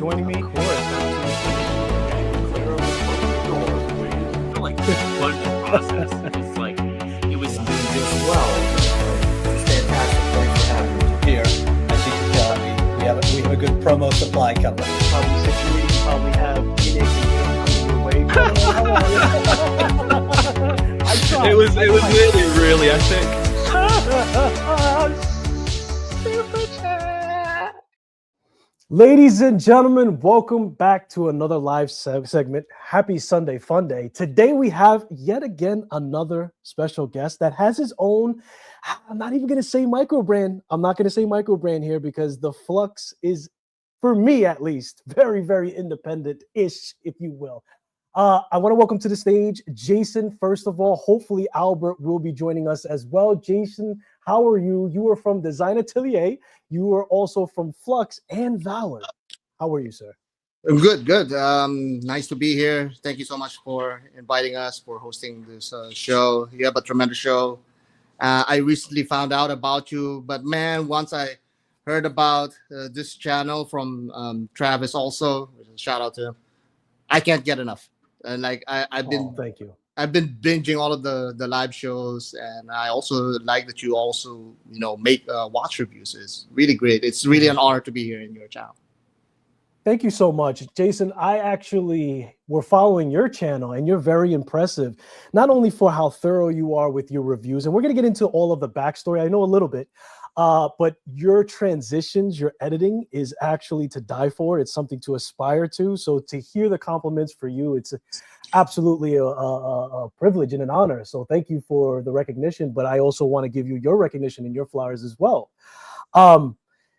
joining me. Of course, Clear over the doors, please. I feel like fun process. It's like it was just well. It's fantastic. Thanks for having me here. As you can tell, we have a good promo supply coming. Probably situation, probably have teenagers coming your way. It was really epic. Super chat. Ladies and gentlemen, welcome back to another live segment. Happy Sunday Fun Day. Today we have yet again another special guest that has his own, I'm not even going to say micro brand. I'm not going to say micro brand here because the Flux is, for me at least, very, very independent-ish, if you will. I want to welcome to the stage Jason. First of all, hopefully Albert will be joining us as well. Jason, how are you? You are from Design Atelier. You are also from Flux and Valor. How are you, sir? Good. Nice to be here. Thank you so much for inviting us, for hosting this show. You have a tremendous show. I recently found out about you, but man, once I heard about this channel from Travis also, shout out to him, I can't get enough. And like I've been, thank you. I've been binging all of the live shows, and I also like that you also make watch reviews. It's really great. It's really an honor to be here in your channel. Thank you so much, Jason. I actually were following your channel, and you're very impressive, not only for how thorough you are with your reviews, and we're going to get into all of the backstory. I know a little bit, but your transitions, your editing is actually to die for. It's something to aspire to. So to hear the compliments for you, it's absolutely a privilege and an honor. So thank you for the recognition, but I also want to give you your recognition and your flowers as well.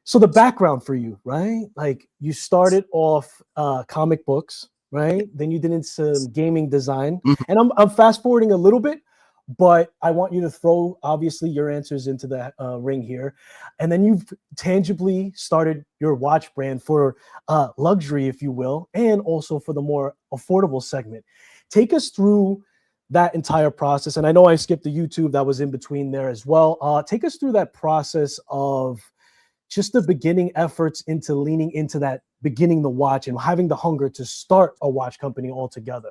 So the background for you, right? Like you started off comic books, right? Then you did into some gaming design. And I'm fast forwarding a little bit, but I want you to throw obviously your answers into the ring here. And then you've tangibly started your watch brand for luxury, if you will, and also for the more affordable segment. Take us through that entire process. And I know I skipped the YouTube that was in between there as well. Take us through that process of just the beginning efforts into leaning into that beginning the watch and having the hunger to start a watch company altogether.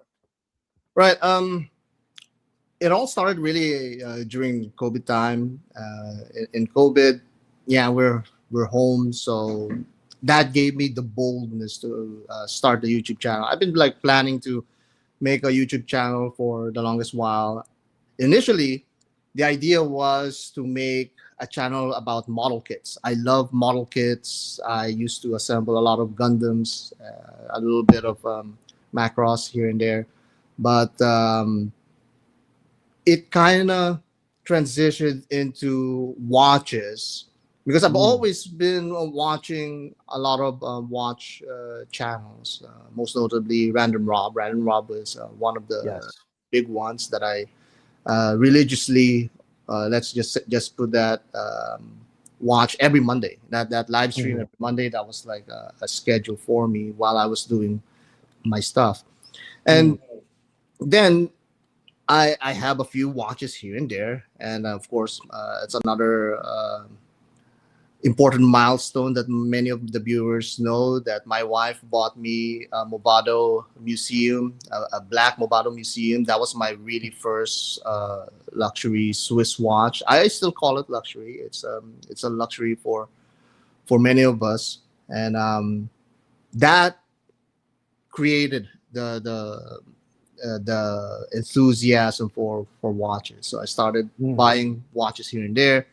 Right. It all started really during COVID time. In COVID, yeah, we're home, so that gave me the boldness to start the YouTube channel. I've been like planning to make a YouTube channel for the longest while. Initially, the idea was to make a channel about model kits. I love model kits. I used to assemble a lot of Gundams, a little bit of Macross here and there, but it kind of transitioned into watches because I've always been watching a lot of watch channels, most notably Random Rob. Random Rob was one of the big ones that I religiously, let's just put that, watch every Monday. That live stream every Monday, that was like a schedule for me while I was doing my stuff. And then I have a few watches here and there, and of course, it's another important milestone that many of the viewers know that my wife bought me a Movado Museum, a black Movado Museum. That was my really first luxury Swiss watch. I still call it luxury. It's a luxury for many of us, and that created the enthusiasm for watches. So I started buying watches here and there,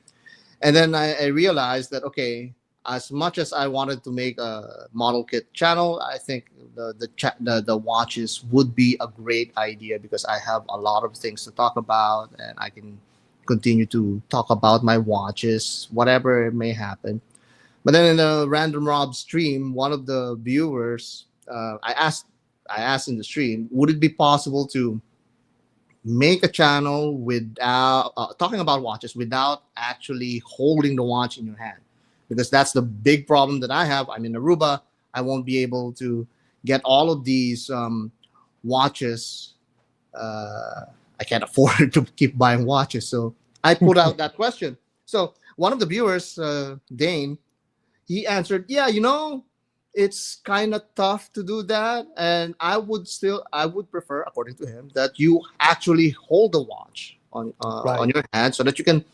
and then I realized that okay, as much as I wanted to make a model kit channel, I think the watches would be a great idea because I have a lot of things to talk about, and I can continue to talk about my watches, whatever may happen. But then in the Random Rob stream, one of the viewers, I asked in the stream, would it be possible to make a channel without talking about watches without actually holding the watch in your hand? Because that's the big problem that I have. I'm in Aruba. I won't be able to get all of these watches. I can't afford to keep buying watches. So I put out that question. So one of the viewers, Dane, he answered, yeah, it's kind of tough to do that, and I would prefer, according to him, that you actually hold the watch on your hand so that you can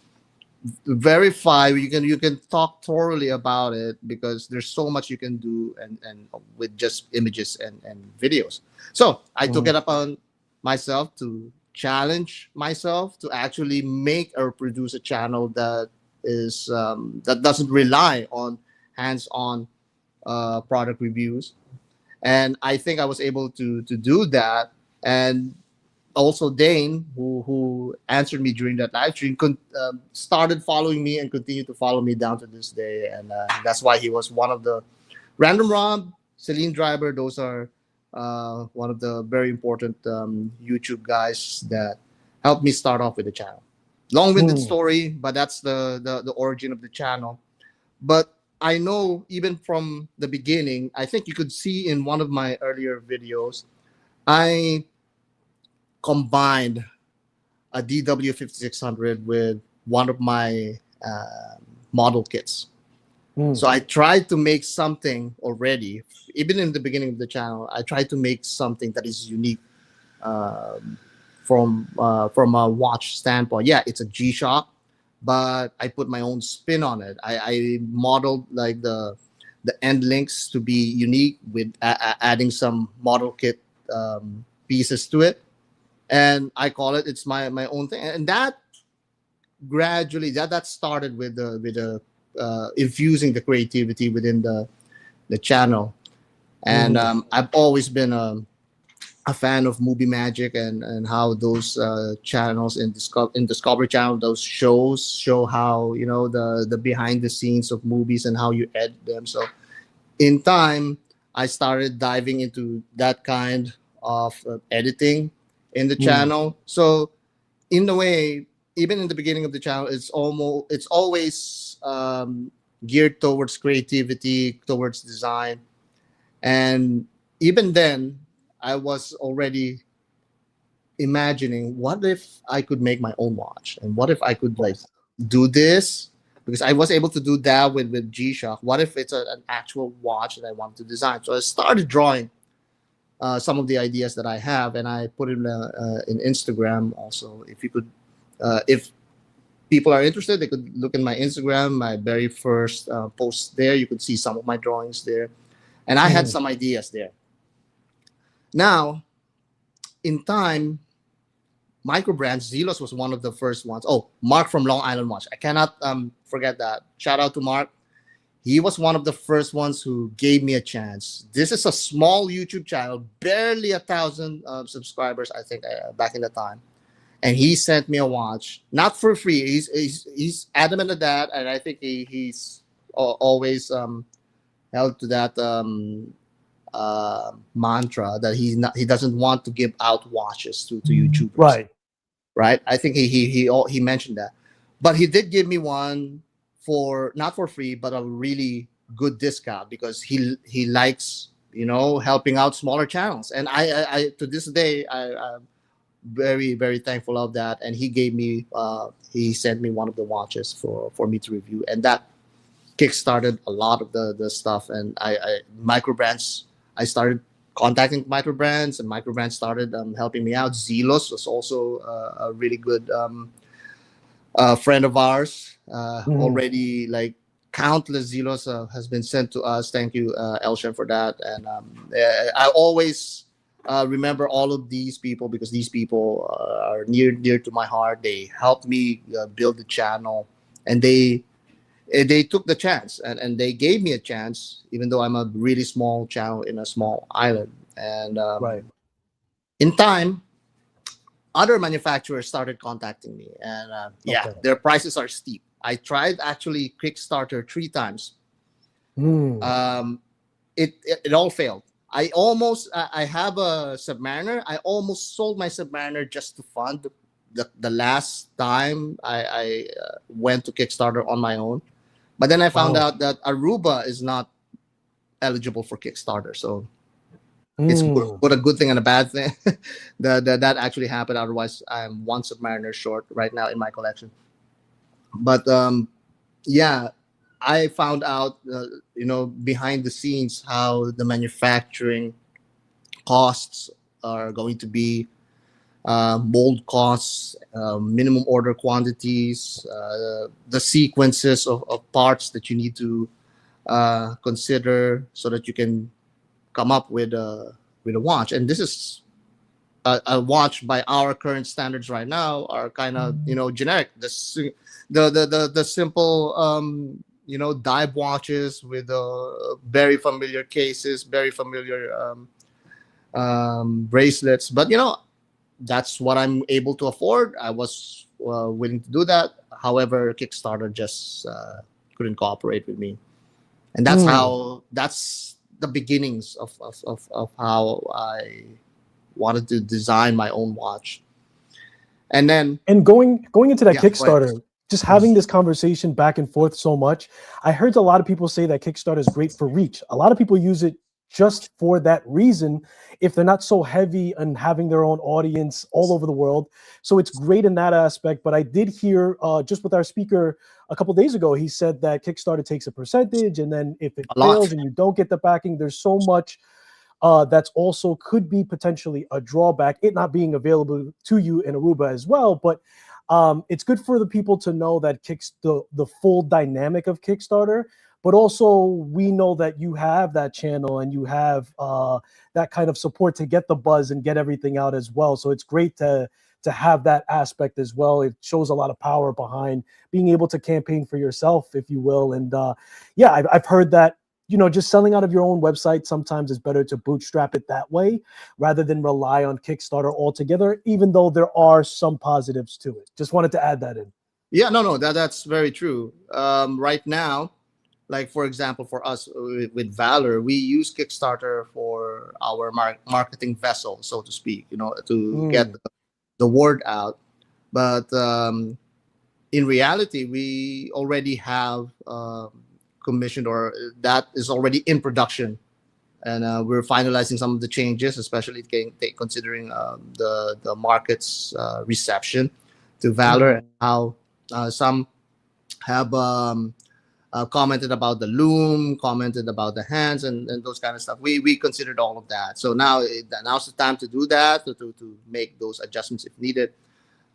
verify, you can talk thoroughly about it, because there's so much you can do and with just images and videos. So I took it upon myself to challenge myself to actually make or produce a channel that is that doesn't rely on hands-on product reviews, and I think I was able to do that. And also Dane, who answered me during that live stream, started following me and continued to follow me down to this day, and that's why he was one of the Random Rob, Celine Driver. Those are one of the very important YouTube guys that helped me start off with the channel. Long-winded story, but that's the origin of the channel. But I know even from the beginning, I think you could see in one of my earlier videos, I combined a DW5600 with one of my model kits. So I tried to make something already, even in the beginning of the channel. I tried to make something that is unique from a watch standpoint. Yeah, it's a G-Shock, but I put my own spin on it. I modeled like the end links to be unique with adding some model kit pieces to it, and I call it's my own thing. And that gradually that started with the infusing the creativity within the channel. And I've always been a fan of movie magic and how those channels in Discovery Channel, those shows show how, you know, the behind the scenes of movies and how you edit them. So in time, I started diving into that kind of editing in the channel. So in a way, even in the beginning of the channel, it's always geared towards creativity, towards design. And even then, I was already imagining, what if I could make my own watch? And what if I could like do this? Because I was able to do that with G-Shock. What if it's an actual watch that I wanted to design? So I started drawing some of the ideas that I have, and I put it in Instagram also. If you could, if people are interested, they could look in my Instagram, my very first post there. You could see some of my drawings there. And I had some ideas there. Now, in time, microbrands, Zelos was one of the first ones. Oh, Mark from Long Island Watch. I cannot forget that. Shout out to Mark. He was one of the first ones who gave me a chance. This is a small YouTube channel, barely 1,000 subscribers, I think, back in the time. And he sent me a watch, not for free. He's adamant at that, and I think he's always held to that mantra that he doesn't want to give out watches to YouTubers. Right. I think he mentioned that, but he did give me one for not for free, but a really good discount, because he likes, you know, helping out smaller channels. And I to this day I'm very, very thankful of that. And he gave me he sent me one of the watches for me to review, and that kickstarted a lot of the stuff. And microbrands, I started contacting microbrands, and microbrands started helping me out. Zelos was also a really good friend of ours. Already, like, countless Zelos has been sent to us. Thank you, Elshen, for that. And I always remember all of these people, because these people are near to my heart. They helped me build the channel, and they took the chance, and they gave me a chance, even though I'm a really small channel in a small island. And in time, other manufacturers started contacting me, and their prices are steep. I tried actually Kickstarter 3 times. It all failed. I have a Submariner. I almost sold my Submariner just to fund the last time I went to Kickstarter on my own. But then I found out that Aruba is not eligible for Kickstarter. So it's both a good thing and a bad thing that actually happened. Otherwise, I'm one Submariner short right now in my collection. But I found out, behind the scenes how the manufacturing costs are going to be, mold costs, minimum order quantities, the sequences of parts that you need to consider so that you can come up with a watch. And this is a watch by our current standards right now are kind of generic. The simple dive watches with very familiar cases, very familiar bracelets. But that's what I'm able to afford. I was willing to do that. However, Kickstarter just couldn't cooperate with me, and that's the beginnings of how I wanted to design my own watch. And then going into that Yeah, go ahead. Kickstarter, just having this conversation back and forth so much, I heard a lot of people say that Kickstarter is great for reach. A lot of people use it just for that reason, if they're not so heavy and having their own audience all over the world. So it's great in that aspect. But I did hear just with our speaker a couple days ago, he said that Kickstarter takes a percentage, and then if it A lot. fails and you don't get the backing, there's so much that's also could be potentially a drawback, it not being available to you in Aruba as well. But it's good for the people to know that the full dynamic of Kickstarter. But also, we know that you have that channel and you have that kind of support to get the buzz and get everything out as well. So it's great to have that aspect as well. It shows a lot of power behind being able to campaign for yourself, if you will. And I've heard that, just selling out of your own website, sometimes it's better to bootstrap it that way rather than rely on Kickstarter altogether, even though there are some positives to it. Just wanted to add that in. Yeah, no, that's very true. Right now, like for example, for us with Valor, we use Kickstarter for our marketing vessel, so to speak, to get the word out. But in reality, we already have commissioned, or that is already in production, and we're finalizing some of the changes, especially considering the market's reception to Valor, and how some have commented about the loom, commented about the hands, and those kind of stuff. We considered all of that. So now's the time to do that, to make those adjustments if needed.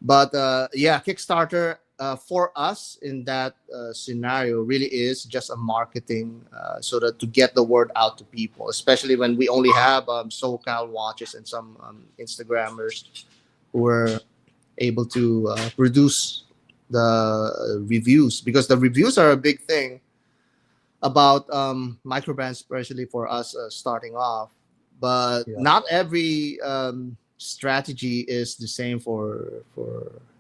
But Kickstarter for us in that scenario really is just a marketing, so that to get the word out to people, especially when we only have SoCal watches and some Instagrammers who are able to produce the reviews, because the reviews are a big thing about microbrands, especially for us starting off. But not every strategy is the same for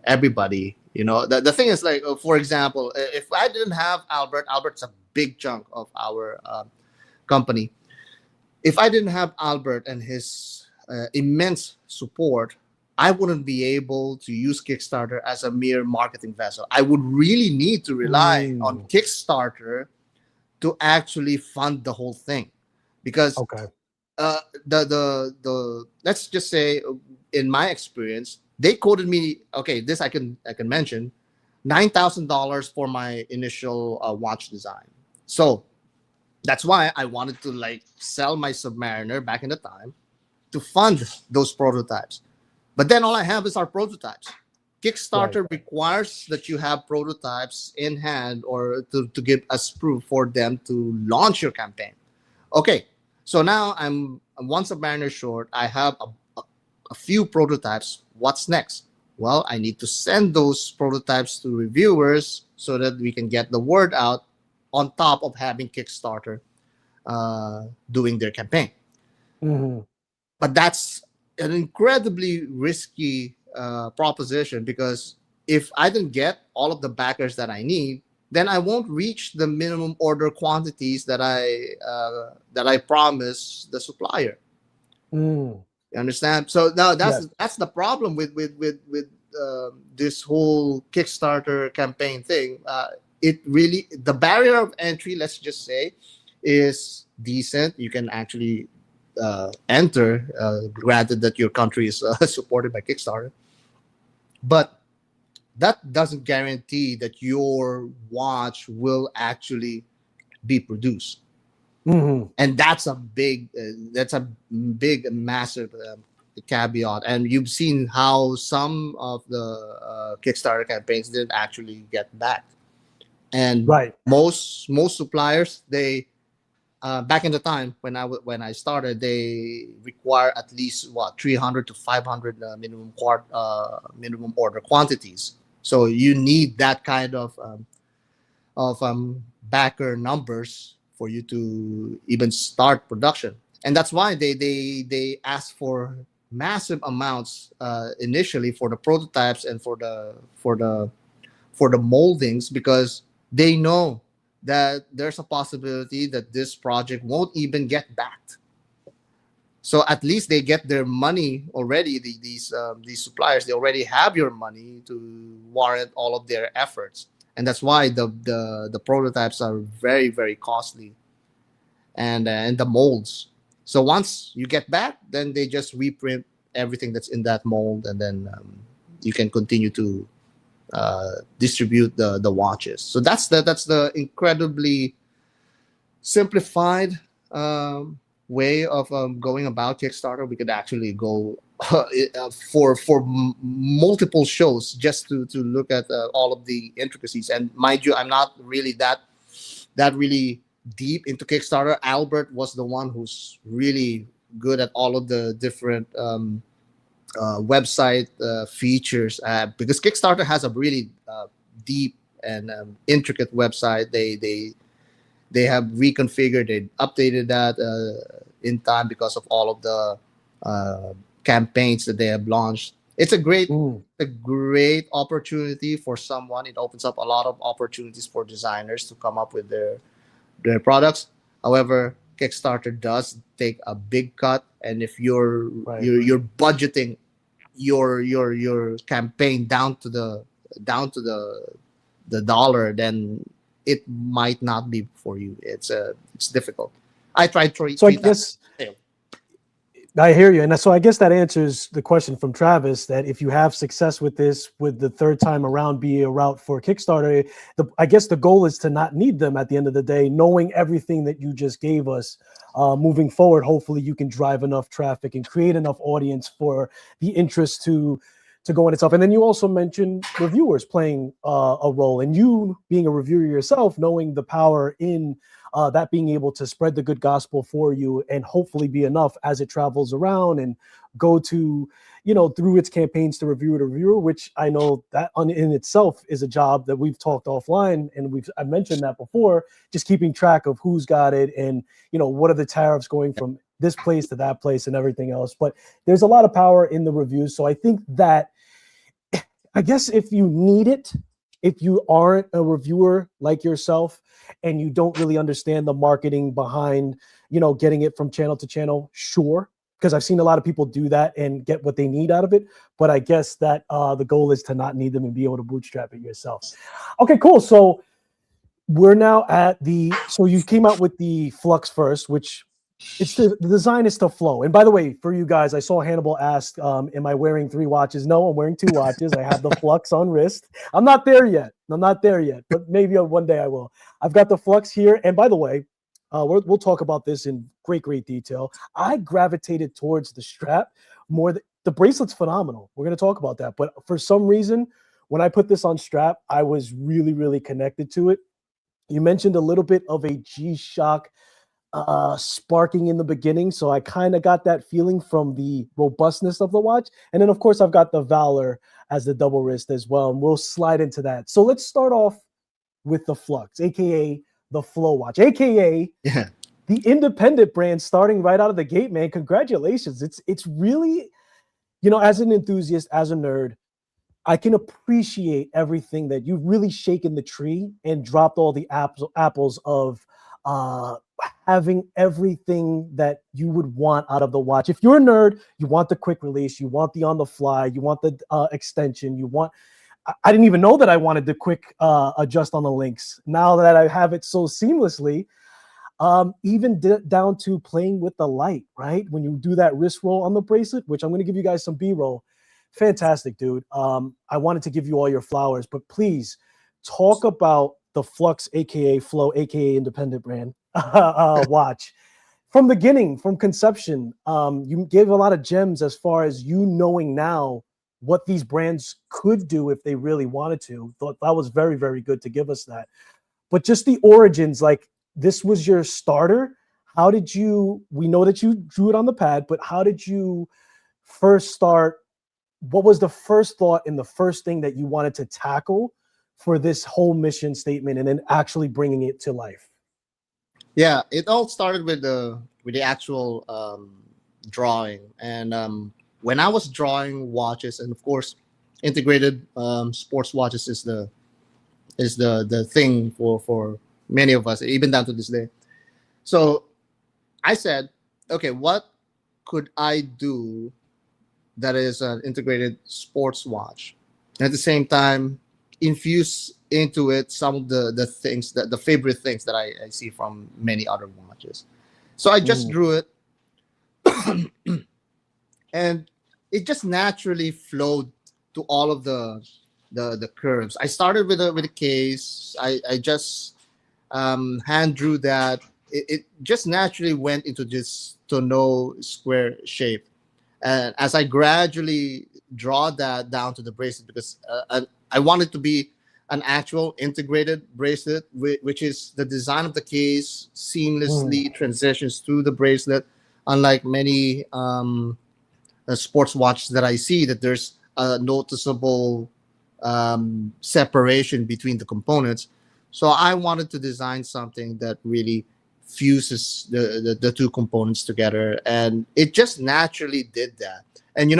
everybody. The thing is, like, for example, if I didn't have Albert's a big chunk of our company. If I didn't have Albert and his immense support, I wouldn't be able to use Kickstarter as a mere marketing vessel. I would really need to rely on Kickstarter to actually fund the whole thing, because the let's just say, in my experience, they quoted me. Okay, this I can mention, $9,000 for my initial watch design. So that's why I wanted to sell my Submariner back in the time to fund those prototypes. But then all I have is our prototypes. Kickstarter requires that you have prototypes in hand, or to give us proof for them to launch your campaign. Okay, so now I'm one Submariner short. I have a few prototypes. What's next? Well, I need to send those prototypes to reviewers so that we can get the word out, on top of having Kickstarter doing their campaign. But that's an incredibly risky proposition, because if I didn't get all of the backers that I need, then I won't reach the minimum order quantities that I promise the supplier. You understand? So now that's the problem with this whole Kickstarter campaign thing. It really, the barrier of entry, let's just say, is decent. You can actually granted that your country is supported by Kickstarter, but that doesn't guarantee that your watch will actually be produced. Mhm. And that's a big and massive caveat. And you've seen how some of the Kickstarter campaigns didn't actually get backed. And Right. most suppliers, they back in the time when I started, they require at least what 300 to 500 minimum order quantities. So you need that kind of backer numbers for you to even start production. And that's why they ask for massive amounts initially for the prototypes and for the moldings, because they know that there's a possibility that this project won't even get backed. So at least they get their money already. These suppliers, they already have your money to warrant all of their efforts, and that's why the prototypes are very very costly, and the molds. So once you get back, then they just reprint everything that's in that mold, and then you can continue to distribute the watches. So that's the incredibly simplified way of going about Kickstarter. We could actually go for multiple shows just to look at all of the intricacies. And mind you, I'm not really that really deep into Kickstarter. Albert was the one who's really good at all of the different website features, because Kickstarter has a really deep and intricate website. They have reconfigured it, updated that in time because of all of the campaigns that they have launched. It's a great opportunity for someone. It opens up a lot of opportunities for designers to come up with their products. However, Kickstarter does take a big cut, and if you're budgeting your campaign down to the dollar, then it might not be for you. It's difficult. I tried three. So I three times. guess I hear you. And so I guess that answers the question from Travis, that if you have success with this, with the third time around be a route for Kickstarter, I guess the goal is to not need them at the end of the day, knowing everything that you just gave us. Moving forward, hopefully you can drive enough traffic and create enough audience for the interest to go in itself. And then you also mentioned reviewers playing a role, and you being a reviewer yourself, knowing the power in that being able to spread the good gospel for you and hopefully be enough as it travels around and go to, through its campaigns to reviewer, which I know that in itself is a job that we've talked offline, and I mentioned that before, just keeping track of who's got it and, what are the tariffs going from this place to that place and everything else. But there's a lot of power in the reviews. So I think that, I guess if you need it, if you aren't a reviewer like yourself and you don't really understand the marketing behind, getting it from channel to channel, sure, because I've seen a lot of people do that and get what they need out of it. But I guess that the goal is to not need them and be able to bootstrap it yourself. Okay, cool. So we're now at so you came out with the Flux first, which the design is to flow. And by the way, for you guys, I saw Hannibal ask, am I wearing 3 watches? No, I'm wearing 2 watches. I have the Flux on wrist. I'm not there yet, but maybe one day I will. I've got the Flux here. And by the way, we'll talk about this in great detail. I gravitated towards the strap more. The bracelet's phenomenal. We're going to talk about that. But for some reason, when I put this on strap, I was really connected to it. You mentioned a little bit of a G-Shock sparking in the beginning, so I kind of got that feeling from the robustness of the watch. And then of course I've got the Valor as the double wrist as well, and we'll slide into that. So let's start off with the Flux, aka the Flow watch, aka the independent brand starting right out of the gate, man. Congratulations. It's really, as an enthusiast, as a nerd, I can appreciate everything that you've really shaken the tree and dropped all the apples of having everything that you would want out of the watch. If you're a nerd, you want the quick release, you want the on the fly, you want the extension, I didn't even know that I wanted the quick adjust on the links. Now that I have it so seamlessly, even down to playing with the light, right? When you do that wrist roll on the bracelet, which I'm going to give you guys some B-roll, Fantastic, dude. I wanted to give you all your flowers, but please talk about the Flux, aka Flow, aka Independent Brand watch. From beginning, from conception, you gave a lot of gems as far as you knowing now what these brands could do if they really wanted to. Thought that was very, very good to give us that. But just the origins, like this was your starter. How did you, we know that you drew it on the pad, but how did you first start? What was the first thought and the first thing that you wanted to tackle for this whole mission statement and then actually bringing it to life? Yeah, it all started with the actual drawing, and when I was drawing watches, and of course, integrated sports watches is the thing for many of us, even down to this day. So I said, okay, what could I do that is an integrated sports watch, and at the same time infuse into it some of the things that the favorite things that I see from many other watches. So I just drew it, and it just naturally flowed to all of the curves. I started with a case. I just hand drew that. It just naturally went into this tonneau square shape, and as I gradually draw that down to the bracelet, because I want it to be an actual integrated bracelet, which is the design of the case seamlessly transitions through the bracelet, unlike many sports watches that I see, that there's a noticeable separation between the components. So I wanted to design something that really fuses the two components together, and it just naturally did that. And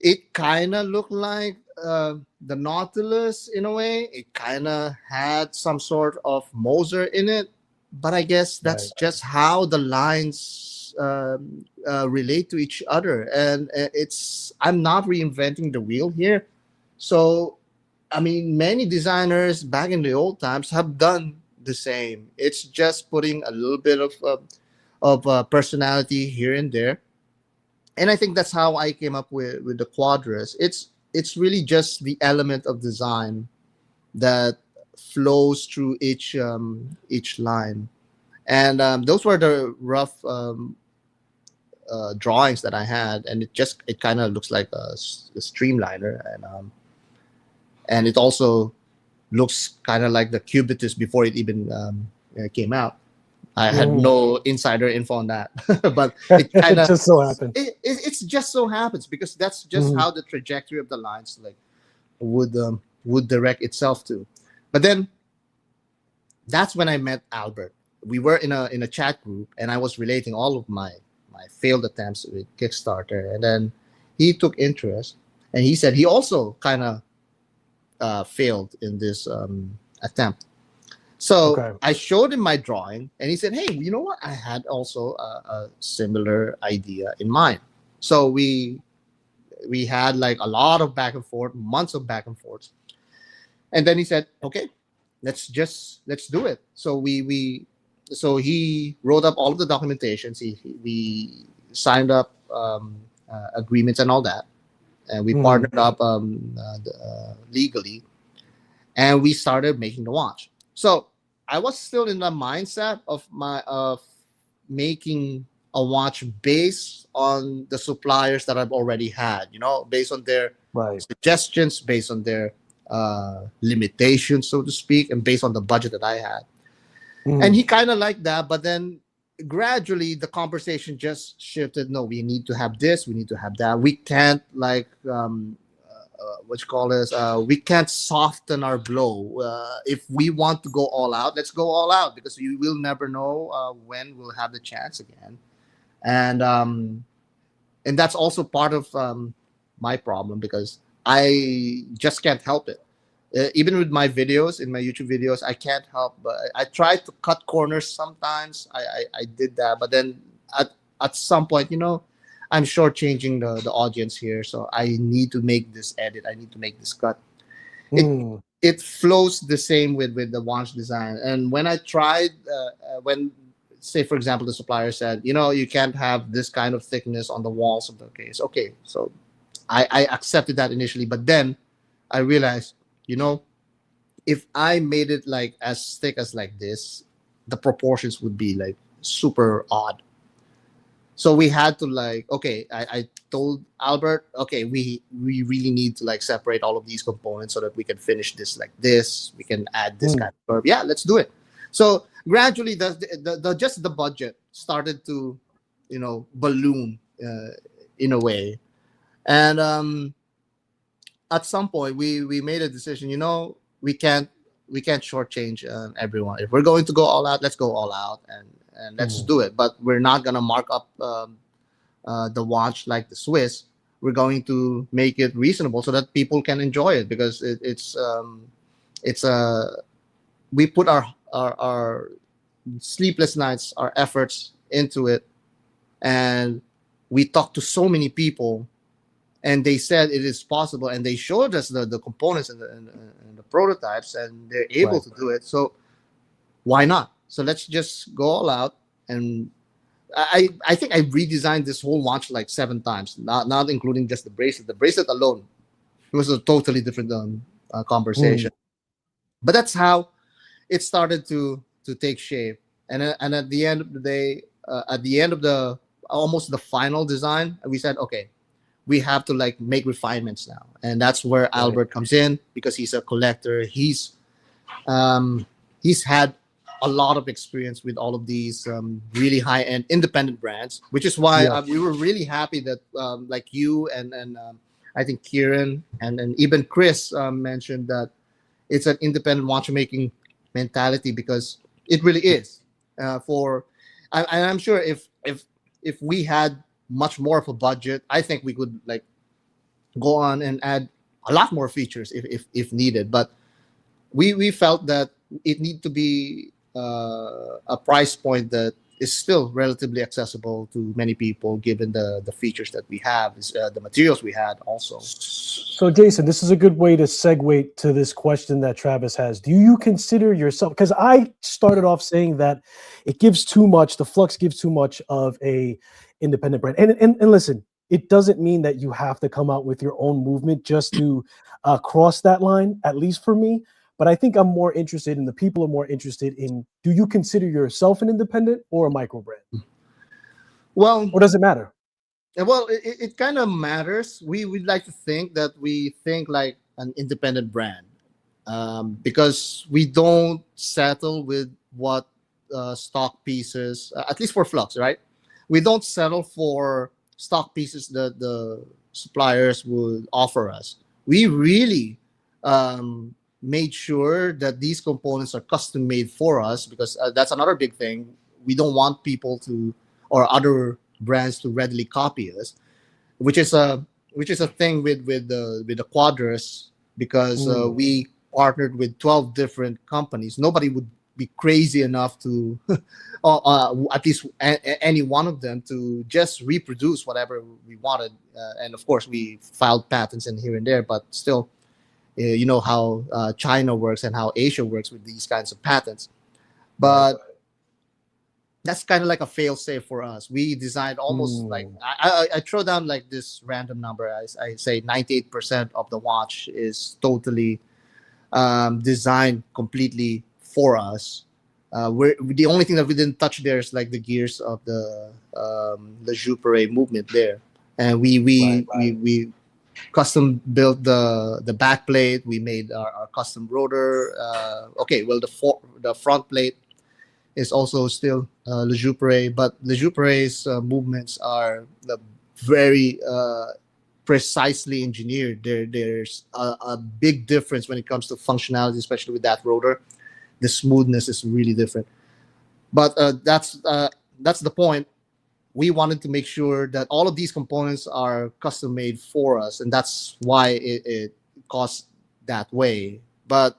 it kind of looked like the Nautilus in a way. It kind of had some sort of Moser in it, but I guess that's just how the lines relate to each other. And I'm not reinventing the wheel here. So, I mean, many designers back in the old times have done the same. It's just putting a little bit of personality here and there. And I think that's how I came up with the Quadras. It's really just the element of design that flows through each line. And those were the rough drawings that I had, and it kind of looks like a streamliner, and it also looks kind of like the Cubitus before it even came out. I had no insider info on that, but it kind of just so happened. It's just so happens, because that's just how the trajectory of the lines would direct itself to. But then that's when I met Albert. We were in a chat group, and I was relating all of my failed attempts with Kickstarter, and then he took interest, and he said he also kind of failed in this attempt. So I showed him my drawing, and he said, hey, you know what? I had also a similar idea in mind. So we had like a lot of back and forth, months of back and forth. And then he said, okay, let's do it. So so he wrote up all of the documentations. We signed up agreements and all that. And we partnered up legally, and we started making the watch. So I was still in the mindset of making a watch based on the suppliers that I've already had, based on their suggestions, based on their limitations, so to speak, and based on the budget that I had. And he kind of liked that, but then gradually the conversation just shifted. No, we need to have this, we need to have that. We can't we can't soften our blow. If we want to go all out, let's go all out, because you will never know when we'll have the chance again. And that's also part of my problem, because I just can't help it. Even with my videos, in my YouTube videos, I can't help, but I try to cut corners sometimes. I did that, but then at some point, I'm shortchanging the audience here, so I need to make this edit. I need to make this cut. It flows the same with the watch design. And when I tried, say for example, the supplier said, you can't have this kind of thickness on the walls of the case. Okay, so I accepted that initially, but then I realized, you know, if I made it like as thick as like this, the proportions would be like super odd. So we had to like, okay, I told Albert, okay, we really need to like separate all of these components so that we can finish this like this. We can add this kind of curve. Yeah, let's do it. So gradually, the just the budget started to, you know, balloon in a way, and at some point we made a decision. You know, we can't shortchange everyone. If we're going to go all out, let's go all out, and let's do it. But we're not gonna mark up the watch like the Swiss. We're going to make it reasonable so that people can enjoy it, because it's we put our sleepless nights, our efforts into it, and we talked to so many people, and they said it is possible, and they showed us the components and the prototypes, and they're able to do it. So why not? So let's just go all out. And I think I redesigned this whole watch like 7 times, not including just the bracelet. The bracelet alone, it was a totally different conversation. But that's how it started to take shape. And at the end of the day, at the end of the almost the final design, we said, okay, we have to like make refinements now, and that's where Albert comes in, because he's a collector. He's had a lot of experience with all of these really high-end independent brands, which is why we were really happy that like you and I think Kieran and even Chris mentioned that it's an independent watchmaking mentality, because it really is. I'm sure if we had much more of a budget, I think we could like go on and add a lot more features if needed. But we felt that it need to be a price point that is still relatively accessible to many people, given the features that we have, the materials we had also. So Jason, this is a good way to segue to this question that Travis has. Do you consider yourself, because I started off saying that it gives too much, the Flux gives too much of a independent brand. And listen, it doesn't mean that you have to come out with your own movement just to cross that line, at least for me. But I think I'm more interested, and the people are more interested in, do you consider yourself an independent or a micro brand? Well, or does it matter? Well, it kind of matters. We'd like to think that we think like an independent brand, because we don't settle with what stock pieces, at least for Flux, right? We don't settle for stock pieces that the suppliers would offer us. We really made sure that these components are custom made for us, because that's another big thing. We don't want people to, or other brands to readily copy us, which is a thing with the Quadras, because we partnered with 12 different companies. Nobody would be crazy enough to at least any one of them to just reproduce whatever we wanted, and of course we filed patents in here and there, but still, you know how China works and how Asia works with these kinds of patents. But that's kind of like a fail-safe for us. We designed almost like I throw down like this random number. I say 98% of the watch is totally designed completely for us. We're the only thing that we didn't touch there is like the gears of the Jupiter movement there, and we custom built the back plate. We made our custom rotor. Okay, well the front plate is also still Le Jupiter, but Le Jupiter's movements are very precisely engineered. There's a big difference when it comes to functionality, especially with that rotor. The smoothness is really different. But that's the point. We wanted to make sure that all of these components are custom made for us, and that's why it costs that way. But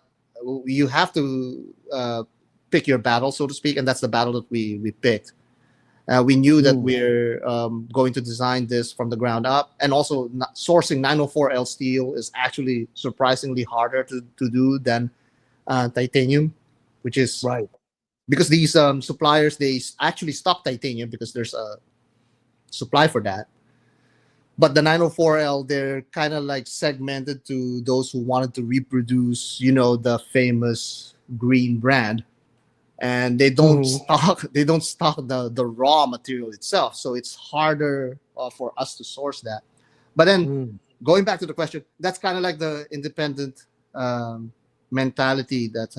you have to pick your battle, so to speak, and that's the battle that we picked. We knew that we're going to design this from the ground up, and also sourcing 904L steel is actually surprisingly harder to do than titanium, which is right, because these suppliers, they actually stock titanium because there's a supply for that. But the 904L, they're kind of like segmented to those who wanted to reproduce, the famous green brand, and they don't Mhm. stock the raw material itself, so it's harder for us to source that. But then Mm. going back to the question, that's kind of like the independent mentality that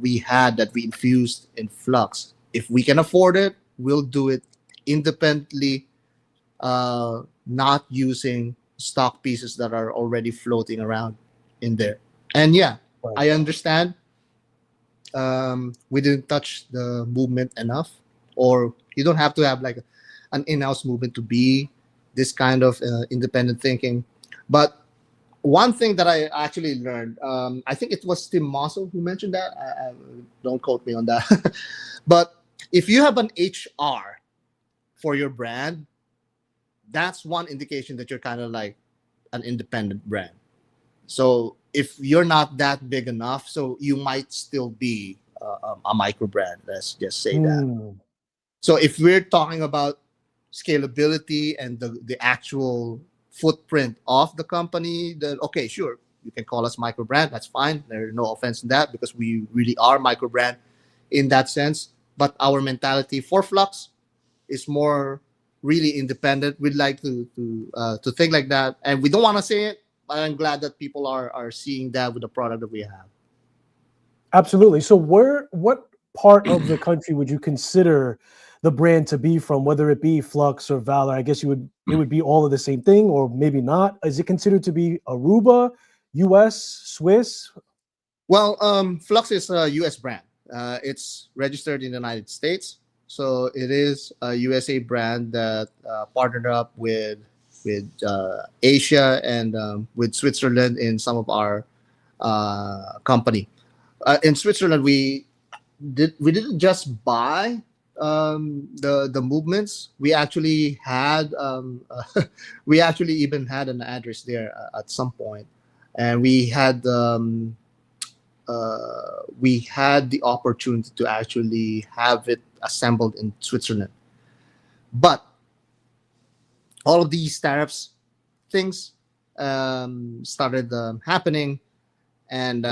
we infused in Flux. If we can afford it, we'll do it independently, not using stock pieces that are already floating around in there. And yeah, Right. I understand we didn't touch the movement enough, or you don't have to have like an in-house movement to be this kind of independent thinking. But one thing that I actually learned, I think it was Tim Mossel who mentioned that. Don't quote me on that. But if you have an HR for your brand, that's one indication that you're kind of like an independent brand. So if you're not that big enough, so you might still be a micro brand. Let's just say that. Mm. So if we're talking about scalability and the actual footprint of the company, then okay, sure, you can call us micro brand. That's fine. There's no offense in that because we really are micro brand in that sense. But our mentality for Flux is more really independent. We'd like to think like that, and we don't want to say it. But I'm glad that people are seeing that with the product that we have. Absolutely. So what part of the country would you consider the brand to be from, whether it be Flux or Valor? I guess it would be all of the same thing, or maybe not. Is it considered to be Aruba, US, Swiss? Well, Flux is a U.S. brand. It's registered in the United States, so it is a USA brand that partnered up with Asia and with Switzerland in some of our company. In Switzerland, we didn't just buy the movements. We actually had we actually even had an address there at some point, and we had the opportunity to actually have it assembled in Switzerland. But all of these tariffs things started happening, and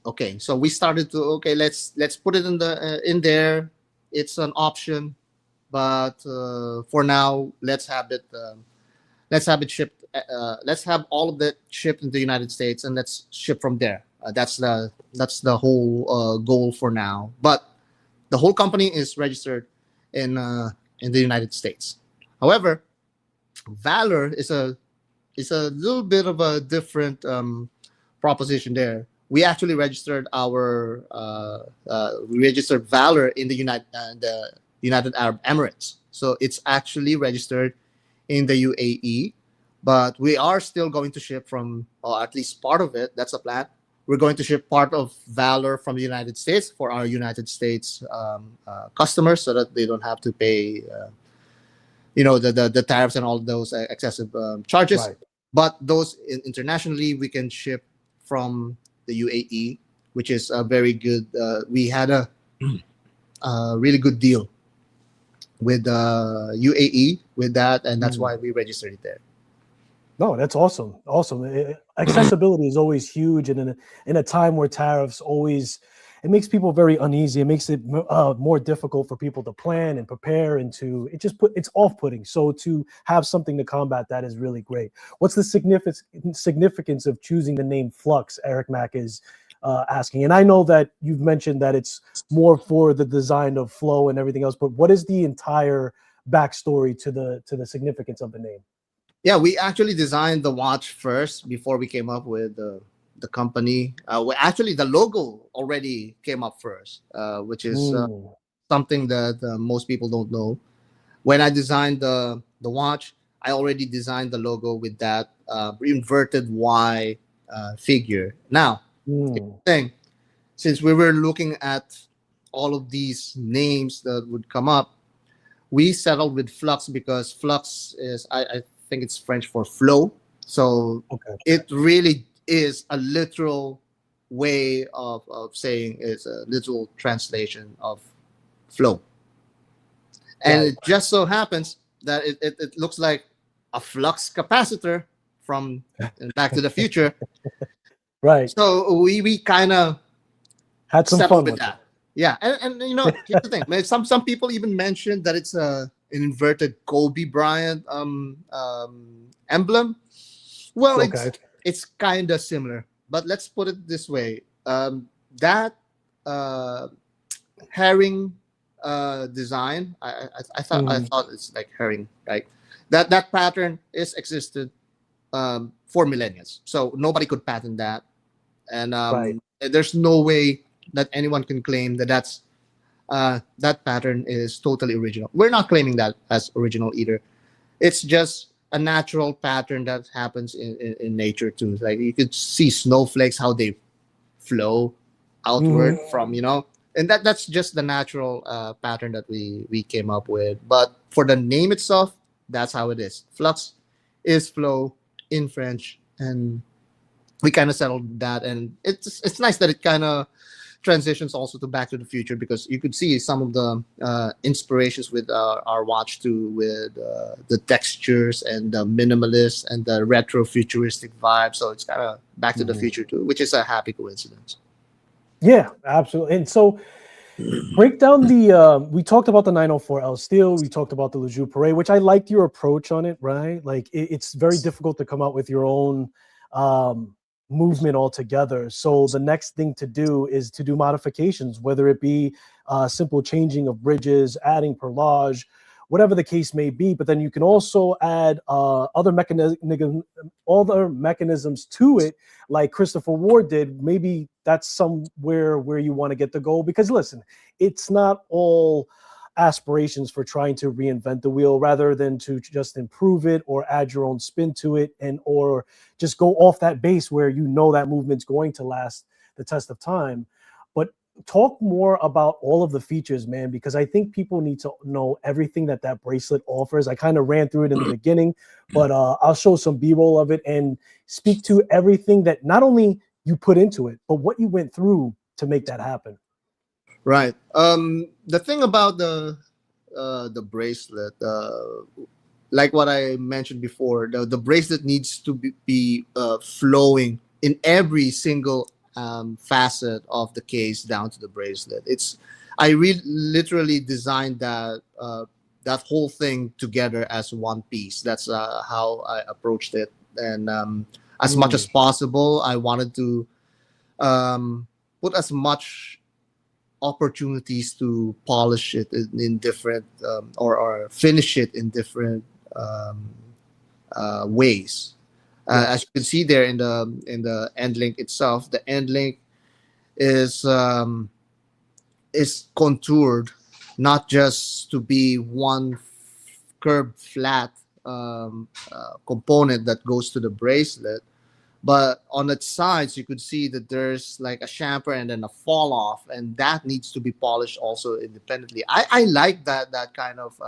okay, so we started to okay, let's put it in there. It's an option, but for now, let's have it shipped. Let's have all of it shipped in the United States, and let's ship from there. That's the whole goal for now. But the whole company is registered in the United States. However, Valor is a little bit of a different proposition there. We registered Valor in the United Arab Emirates. So it's actually registered in the UAE, but we are still going to ship from, or at least part of it. That's a plan. We're going to ship part of Valor from the United States for our United States customers, so that they don't have to pay, the tariffs and all those excessive charges. Right. But those internationally, we can ship from the UAE, which is a very good. We had a really good deal with UAE with that, and that's why we registered it there. No, that's awesome. Awesome. Accessibility is always huge, and in a time where tariffs always, it makes people very uneasy. It makes it more difficult for people to plan and prepare, and it's off-putting. So to have something to combat that is really great. What's the significance of choosing the name Flux? Eric Mack is asking, and I know that you've mentioned that it's more for the design of flow and everything else. But what is the entire backstory to the significance of the name? Yeah, we actually designed the watch first before we came up with the company. Actually, the logo already came up first, which is something that most people don't know. When I designed the watch, I already designed the logo with that inverted Y figure. Now, thing, since we were looking at all of these names that would come up, we settled with Flux because Flux is, I think it's French for flow. So it really is a literal way of saying, it's a literal translation of flow. And it just so happens that it looks like a flux capacitor from Back to the Future. Right. So we kind of Had some settled fun with with it. that. Yeah, and you know, here's the thing. Man, some people even mentioned that it's an inverted Kobe Bryant emblem. Well, Okay. it's kind of similar, but let's put it this way: that uh, herring design, I Mhm. thought it's like herring, right? That pattern is existed for millennia, so nobody could patent that, and Right. there's no way that anyone can claim that that pattern is totally original. We're not claiming that as original either. It's just a natural pattern that happens in nature too. Like you could see snowflakes how they flow outward Mhm. from, and that's just the natural pattern that we came up with. But for the name itself, that's how it is. Flux is flow in French, and we kind of settled that. And it's nice that it kind of transitions also to Back to the Future, because you could see some of the inspirations with our watch too, with the textures and the minimalist and the retro futuristic vibe. So it's kind of Back to the Mhm. Future too, which is a happy coincidence. Yeah, absolutely. And so break down the we talked about the 904L steel, we talked about the Lejeune Parade, which I liked your approach on it, right? Like it's very difficult to come out with your own um movement altogether. So the next thing to do is to do modifications, whether it be simple changing of bridges, adding perlage, whatever the case may be. But then you can also add other mechanisms to it, like Christopher Ward did. Maybe that's somewhere where you want to get the goal. Because listen, it's not all aspirations for trying to reinvent the wheel, rather than to just improve it or add your own spin to it, and or just go off that base where you know that movement's going to last the test of time. But talk more about all of the features, man, because I think people need to know everything that that bracelet offers. I kind of ran through it in the beginning, but I'll show some b-roll of it and speak to everything that not only you put into it, but what you went through to make that happen. Right. The thing about the bracelet, like what I mentioned before, the bracelet needs to be flowing in every single facet of the case down to the bracelet. Literally designed that whole thing together as one piece. That's how I approached it, and as much as Mm, possible, I wanted to put as much opportunities to polish it in different or finish it in different um, ways. As yes. you can see there in the end link itself, the end link is contoured not just to be one curved flat component that goes to the bracelet, but on its sides you could see that there's like a chamfer and then a fall off, and that needs to be polished also independently. I like that kind of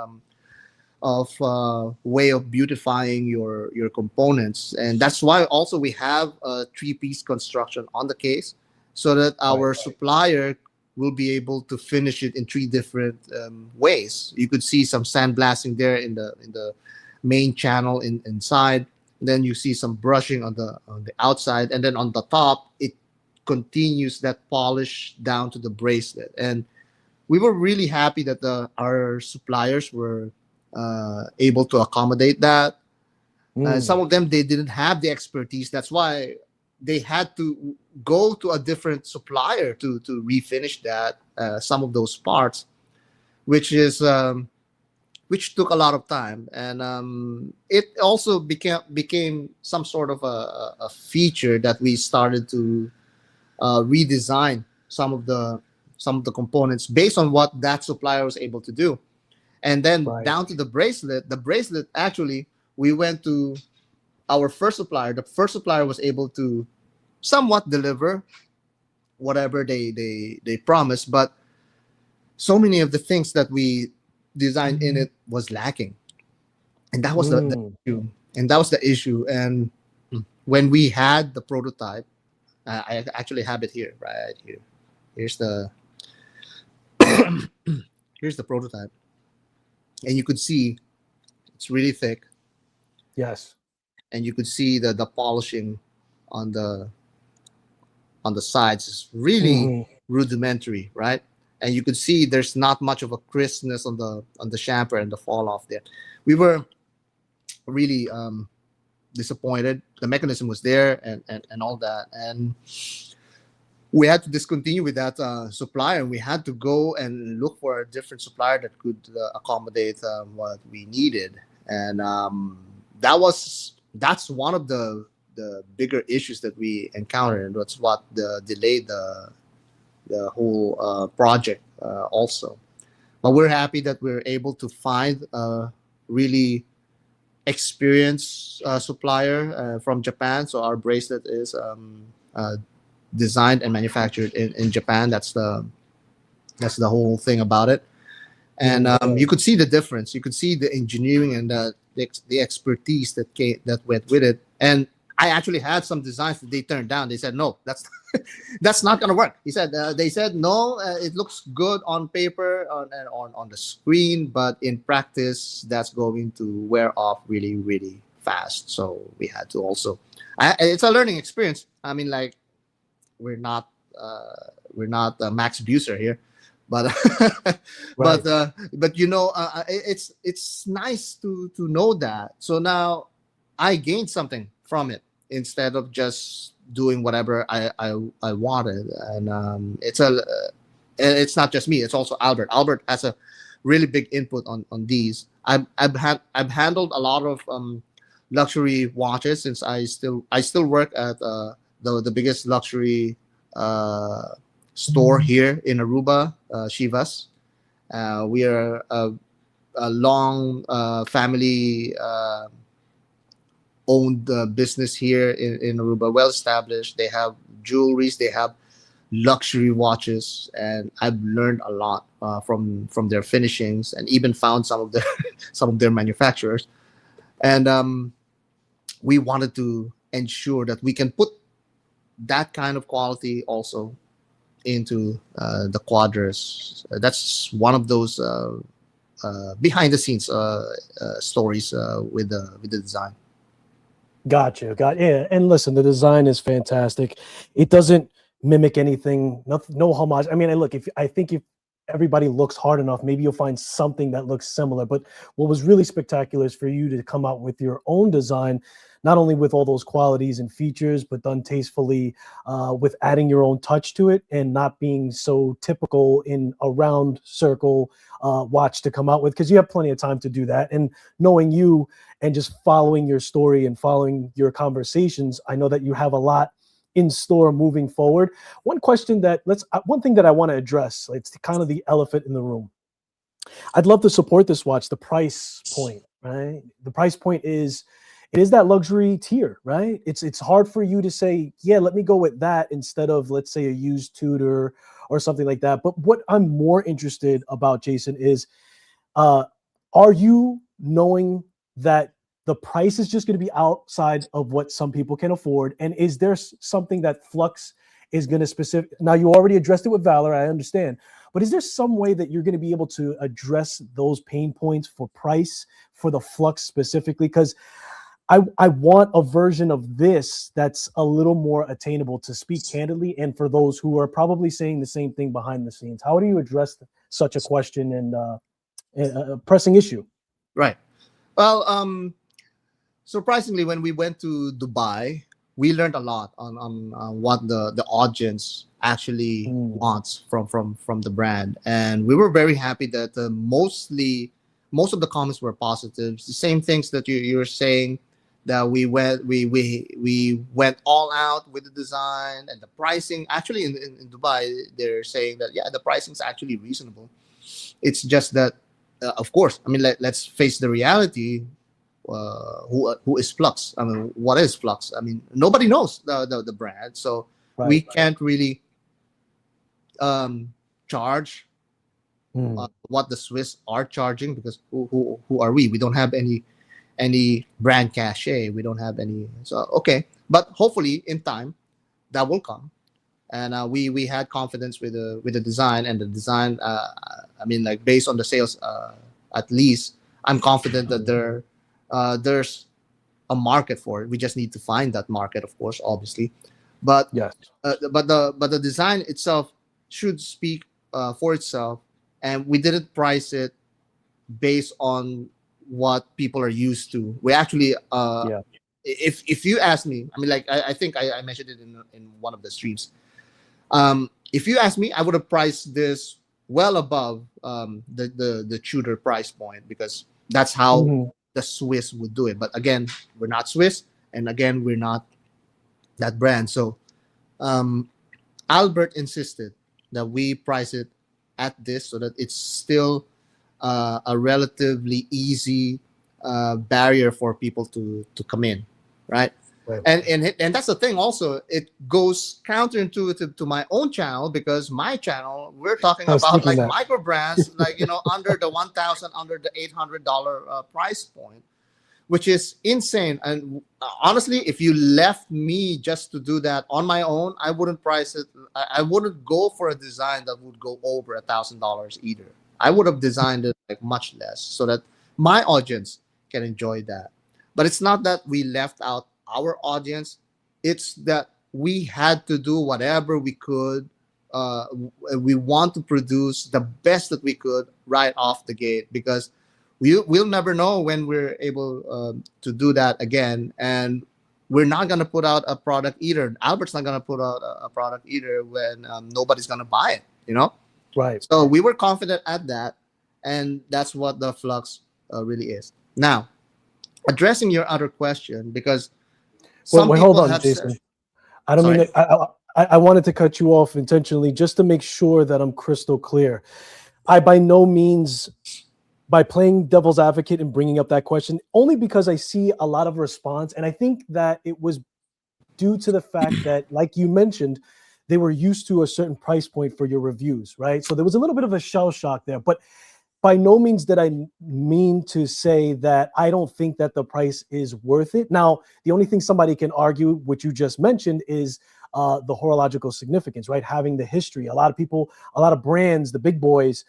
way of beautifying your components, and that's why also we have a three-piece construction on the case, so that Right. our supplier will be able to finish it in three different ways. You could see some sandblasting there in the main channel inside. Then you see some brushing on the outside, and then on the top it continues that polish down to the bracelet. And we were really happy that our suppliers were able to accommodate that. Some Mm, of them, they didn't have the expertise. That's why they had to go to a different supplier to refinish that some of those parts, which is which took a lot of time. And it also became some sort of a feature that we started to redesign some of the components based on what that supplier was able to do. And then right. down to the bracelet actually, we went to our first supplier. The first supplier was able to somewhat deliver whatever they promised, but so many of the things that we designed in it was lacking, and that was the Mm, issue. And when we had the prototype, I actually have it here, right here. Here's the here's the prototype, and you could see it's really thick. Yes. and you could see the polishing on the sides is really Mhm. rudimentary, right? And you could see there's not much of a crispness on the chamfer and the fall off there. We were really disappointed. The mechanism was there and all that, and we had to discontinue with that supplier, and we had to go and look for a different supplier that could accommodate what we needed. And that's one of the bigger issues that we encountered, and that's what delayed the whole project also. But we're happy that we're able to find a really experienced supplier from Japan. So our bracelet is designed and manufactured in Japan. That's the whole thing about it. And you could see the difference. You could see the engineering and the expertise that went with it. And I actually had some designs that they turned down. They said no, that's that's not gonna work. They said no. It looks good on paper on the screen, but in practice, that's going to wear off really really fast. So we had to also. It's a learning experience. I mean, like we're not Max Buser here, but Right. but it's nice to know that. So now I gained something from it instead of just doing whatever I wanted. And it's not just me, it's also Albert has a really big input on these. I've handled a lot of luxury watches since I still work at the biggest luxury store here in Aruba, Shivas. We are a long family owned business here in Aruba, well established. They have jewelries, they have luxury watches, and I've learned a lot from their finishings, and even found some of their some of their manufacturers. And we wanted to ensure that we can put that kind of quality also into the quadras. That's one of those behind the scenes stories with the design. Gotcha. Yeah. And listen, the design is fantastic. It doesn't mimic anything. No homage. I mean, look, if everybody looks hard enough, maybe you'll find something that looks similar. But what was really spectacular is for you to come out with your own design, not only with all those qualities and features, but done tastefully, with adding your own touch to it and not being so typical in a round circle watch to come out with, because you have plenty of time to do that. And knowing you and just following your story and following your conversations, I know that you have a lot in store moving forward. One thing that I want to address, it's kind of the elephant in the room. I'd love to support this watch. The price point, right? The price point is that luxury tier, right? It's hard for you to say, yeah, let me go with that instead of, let's say, a used Tudor or something like that. But what I'm more interested about, Jason, is are you knowing that the price is just going to be outside of what some people can afford? And is there something that Flux is going to specific? Now, you already addressed it with Valor, I understand. But is there some way that you're going to be able to address those pain points for price for the Flux specifically? Because I want a version of this that's a little more attainable, to speak candidly, and for those who are probably saying the same thing behind the scenes. How do you address such a question and a pressing issue? Right. Well, surprisingly, when we went to Dubai, we learned a lot on what the audience actually wants from the brand, and we were very happy that most of the comments were positive. The same things that you're saying, that we went all out with the design and the pricing. Actually, in Dubai, they're saying that the pricing is actually reasonable. It's just that, of course, I mean, let's face the reality. Who is Flux? I mean, what is Flux? I mean, nobody knows the brand, so we can't really charge what the Swiss are charging, because who are we? We don't have any brand cachet. We don't have any. So okay, but hopefully in time that will come, and we had confidence with the design, and the design. I mean, like, based on the sales, at least I'm confident that there's a market for it. We just need to find that market, of course, obviously. But Yes. the design itself should speak for itself, and we didn't price it based on what people are used to. We actually, Yeah. if you ask me, I mean, like I think I mentioned it in one of the streams. If you ask me, I would have priced this well above the Tudor price point, because that's how Mhm. the Swiss would do it. But again, we're not Swiss, and again, we're not that brand. So um, Albert insisted that we price it at this, so that it's still a relatively easy barrier for people to come in, right? Right. And that's the thing. Also, it goes counterintuitive to my own channel, because my channel, we're talking I was about thinking like that. micro brands, like under the 1,000, under the $800 price point, which is insane. And honestly, if you left me just to do that on my own, I wouldn't price it. I wouldn't go for a design that would go over $1,000 either. I would have designed it like much less, so that my audience can enjoy that. But it's not that we left out our audience. It's that we had to do whatever we could. We want to produce the best that we could right off the gate, because we'll never know when we're able to do that again. And we're not going to put out a product either. Albert's not going to put out a product either when nobody's going to buy it, Right. So we were confident at that. And that's what the Flux really is. Now, addressing your other question, because some Wait, people hold on, have Jason. said, I don't Sorry. mean to, I wanted to cut you off intentionally just to make sure that I'm crystal clear. I by no means, by playing devil's advocate and bringing up that question, only because I see a lot of response, and I think that it was due to the fact that, like you mentioned, they were used to a certain price point for your reviews, right? So there was a little bit of a shell shock there, but by no means did I mean to say that I don't think that the price is worth it. Now, the only thing somebody can argue, which you just mentioned, is the horological significance, right? Having the history. A lot of people, a lot of brands, the big boys,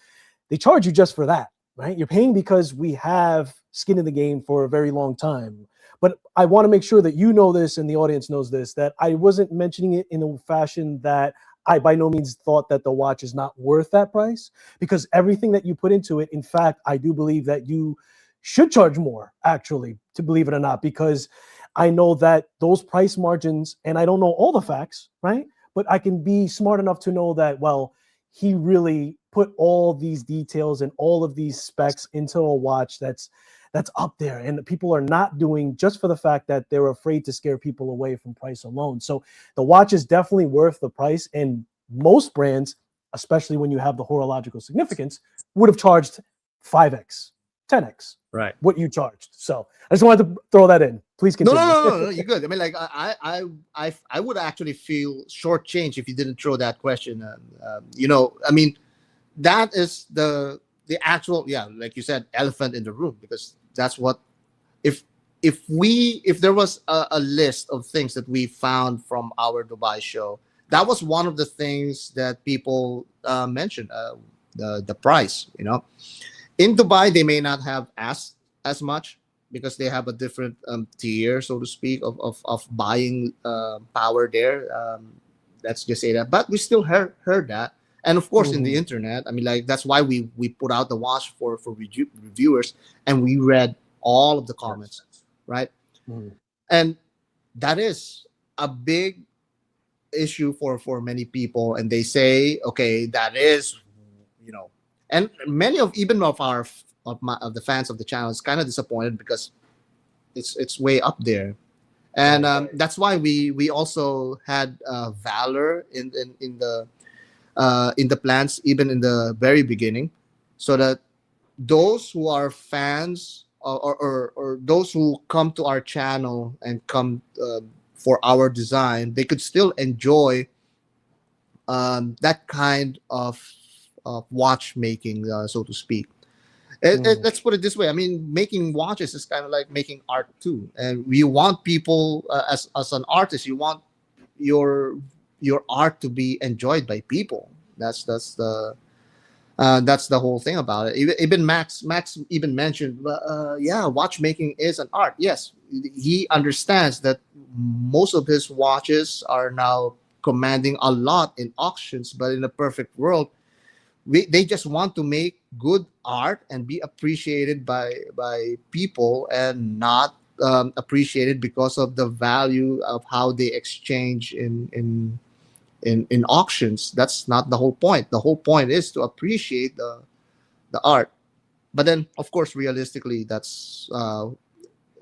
they charge you just for that, right? You're paying because we have skin in the game for a very long time. But I want to make sure that you know this and the audience knows this, that I wasn't mentioning it in a fashion that I by no means thought that the watch is not worth that price, because everything that you put into it, in fact, I do believe that you should charge more, actually, to believe it or not, because I know that those price margins, and I don't know all the facts, right? But I can be smart enough to know that, well, he really put all these details and all of these specs into a watch that's up there, and people are not doing just for the fact that they're afraid to scare people away from price alone. So the watch is definitely worth the price, and most brands, especially when you have the horological significance, would have charged 5x, 10x, right. what you charged. So I just wanted to throw that in. Please No, continue. no, you're good. I mean, like I would actually feel shortchanged if you didn't throw that question. I mean, that is the actual, yeah, like you said, elephant in the room, because that's what, if there was a list of things that we found from our Dubai show, that was one of the things that people mentioned, the price. In Dubai, they may not have asked as much, because they have a different tier, so to speak, of buying power there. Let's just say that. But we still heard that. And of course, in the internet, I mean, like, that's why we put out the watch for reviewers, and we read all of the comments, right? And that is a big issue for many people. And they say, okay, that is, and many of the fans of the channel is kind of disappointed, because it's way up there. And that's why we also had Valor in the plans, even in the very beginning, so that those who are fans, or those who come to our channel and come for our design, they could still enjoy that kind of watchmaking, so to speak. Let's put it this way. I mean, making watches is kind of like making art too, and you want people, as an artist, you want your art to be enjoyed by people. That's That's the whole thing about it. Even Max even mentioned, yeah, watchmaking is an art. Yes, he understands that most of his watches are now commanding a lot in auctions, but in a perfect world, they just want to make good art and be appreciated by people, and not appreciated because of the value of how they exchange in auctions. That's not the whole point. The whole point is to appreciate the art. But then, of course, realistically, that's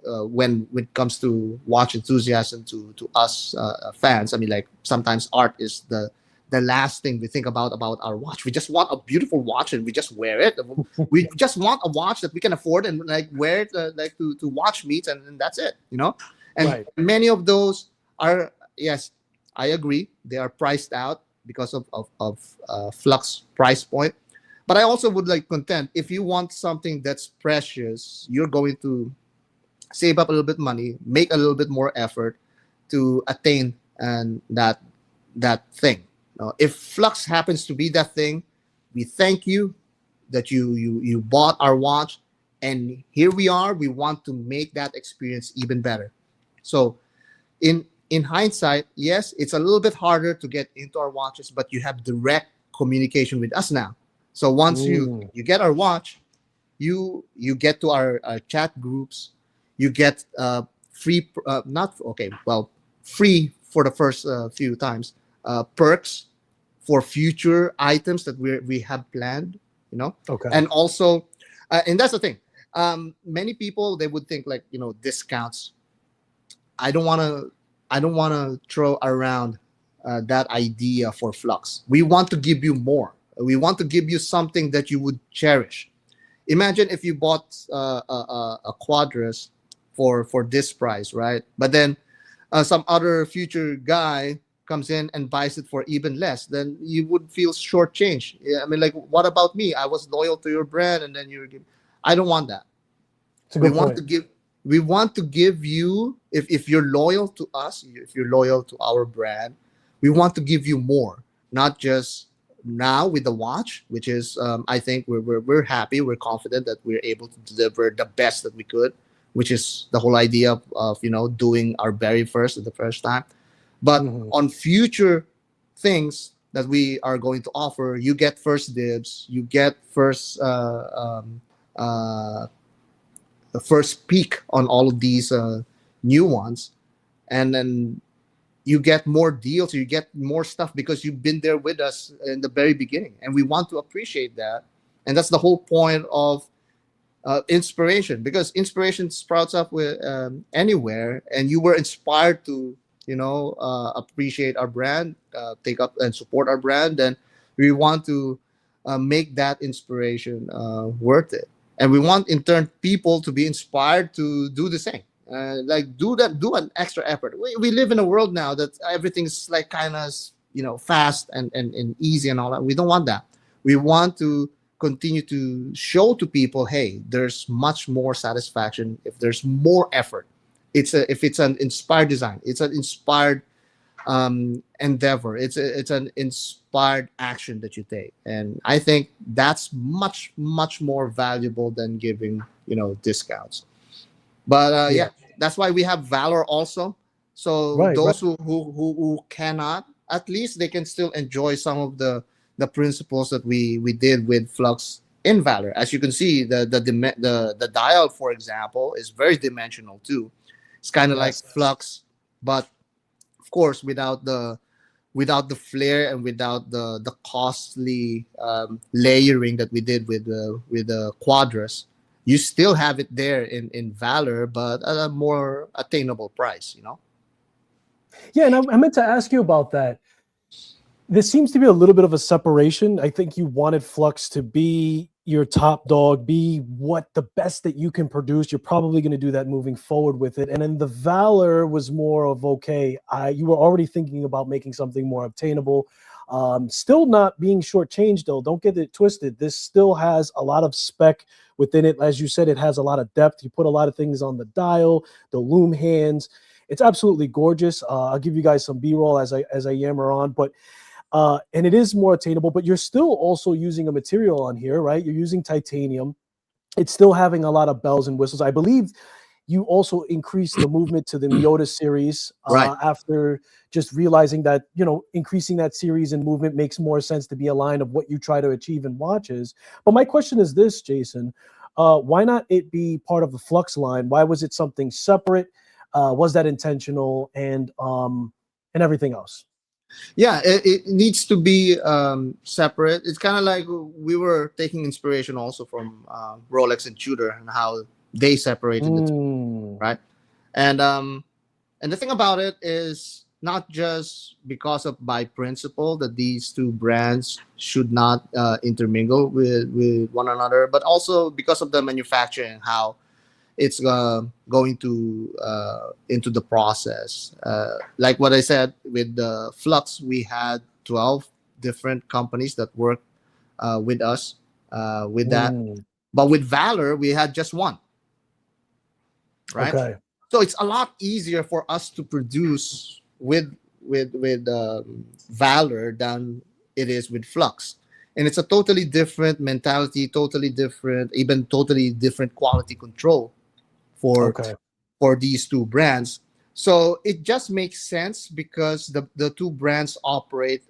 when it comes to watch enthusiasm, to us fans. I mean, like, sometimes art is the last thing we think about our watch. We just want a beautiful watch and we just wear it. We just want a watch that we can afford and like wear it like to watch meets, and that's it, you know. And Right. many of those are, yes, I agree, they are priced out because of Flux price point. But I also would like contend, if you want something that's precious, you're going to save up a little bit money, make a little bit more effort to attain and that thing. If Flux happens to be that thing, we thank you that you bought our watch, and here we are. We want to make that experience even better. So in hindsight, yes, it's a little bit harder to get into our watches, but you have direct communication with us now. So once you get our watch, you get to our chat groups, you get free not okay well free for the first few times perks for future items that we have planned, you know. Okay. And also and that's the thing, many people, they would think like, you know, discounts. I don't want to throw around that idea for Flux. We want to give you more. We want to give you something that you would cherish. Imagine if you bought a Quadras for this price, right? But then some other future guy comes in and buys it for even less, then you would feel shortchanged. Yeah, I mean, like, what about me? I was loyal to your brand, and then you're giving. I don't want that. It's a We good want point. to give. We want to give you, if you're loyal to us, if you're loyal to our brand, we want to give you more, not just now with the watch, which is I think we're happy, we're confident that we're able to deliver the best that we could, which is the whole idea of you know, doing our very first at the first time. But on future things that we are going to offer, you get first dibs, you get the first peek on all of these new ones, and then you get more deals, you get more stuff because you've been there with us in the very beginning, and we want to appreciate that. And that's the whole point of inspiration, because inspiration sprouts up with anywhere, and you were inspired to, you know, appreciate our brand, take up and support our brand, and we want to make that inspiration worth it. And we want in turn people to be inspired to do the same, like do an extra effort. We live in a world now that everything's like kind of, you know, fast and easy and all that. We don't want that. We want to continue to show to people, hey, there's much more satisfaction if there's more effort. If it's an inspired design, it's an inspired endeavor, it's an inspired action that you take. And I think that's much more valuable than giving, you know, discounts. But yeah, that's why we have Valor also. So Right, those who cannot, at least they can still enjoy some of the principles that we did with Flux in Valor. As you can see, the dial, for example, is very dimensional too. It's kind of like Flux, but of course without the flair and without the costly layering that we did with the Quadras. You still have it there in Valor, but at a more attainable price, you know. Yeah, and I meant to ask you about that. There seems to be a little bit of a separation. I think you wanted Flux to be your top dog, be what the best that you can produce. You're probably going to do that moving forward with it. And then the Valor was more of, okay, you were already thinking about making something more obtainable. Still not being shortchanged, though. Don't get it twisted. This still has a lot of spec within it. As you said, it has a lot of depth. You put a lot of things on the dial, the loom hands. It's absolutely gorgeous. I'll give you guys some B-roll as I yammer on. But and it is more attainable, but you're still also using a material on here, right? You're using titanium. It's still having a lot of bells and whistles. I believe you also increased the movement to the Miota series Right. after just realizing that, increasing that series and movement makes more sense to be a line of what you try to achieve in watches. But my question is this, Jason, why not it be part of the Flux line? Why was it something separate? Was that intentional, and everything else? Yeah, it needs to be separate. It's kind of like we were taking inspiration also from Rolex and Tudor and how they separated the two, right? And the thing about it is not just because of by principle that these two brands should not intermingle with one another, but also because of the manufacturing, how it's going to into the process. Like what I said with the Flux, we had 12 different companies that worked with us with that. But with Valor, we had just one, right? Okay. So it's a lot easier for us to produce with Valor than it is with Flux. And it's a totally different mentality, totally different, even totally different quality control for these two brands. So it just makes sense because the two brands operate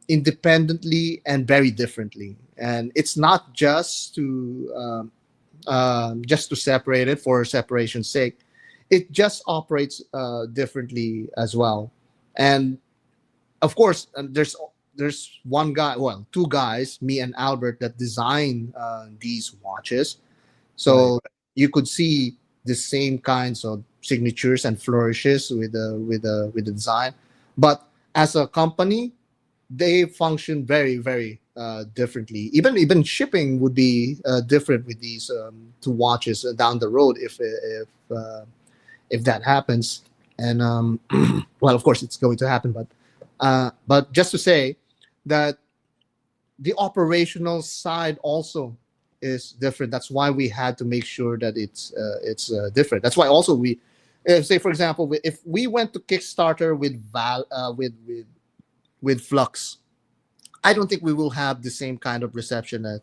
independently and very differently. And it's not just to separate it for separation's sake. It just operates differently as well. And of course, there's one guy, well, two guys, me and Albert, that design these watches. So you could see the same kinds of signatures and flourishes with the design, but as a company, they function very, very differently. Even shipping would be different with these two watches down the road if that happens. And well, of course, it's going to happen. But just to say that the operational side also is different. That's why we had to make sure that it's different. That's why also we say, for example, if we went to Kickstarter with with Flux, I don't think we will have the same kind of reception that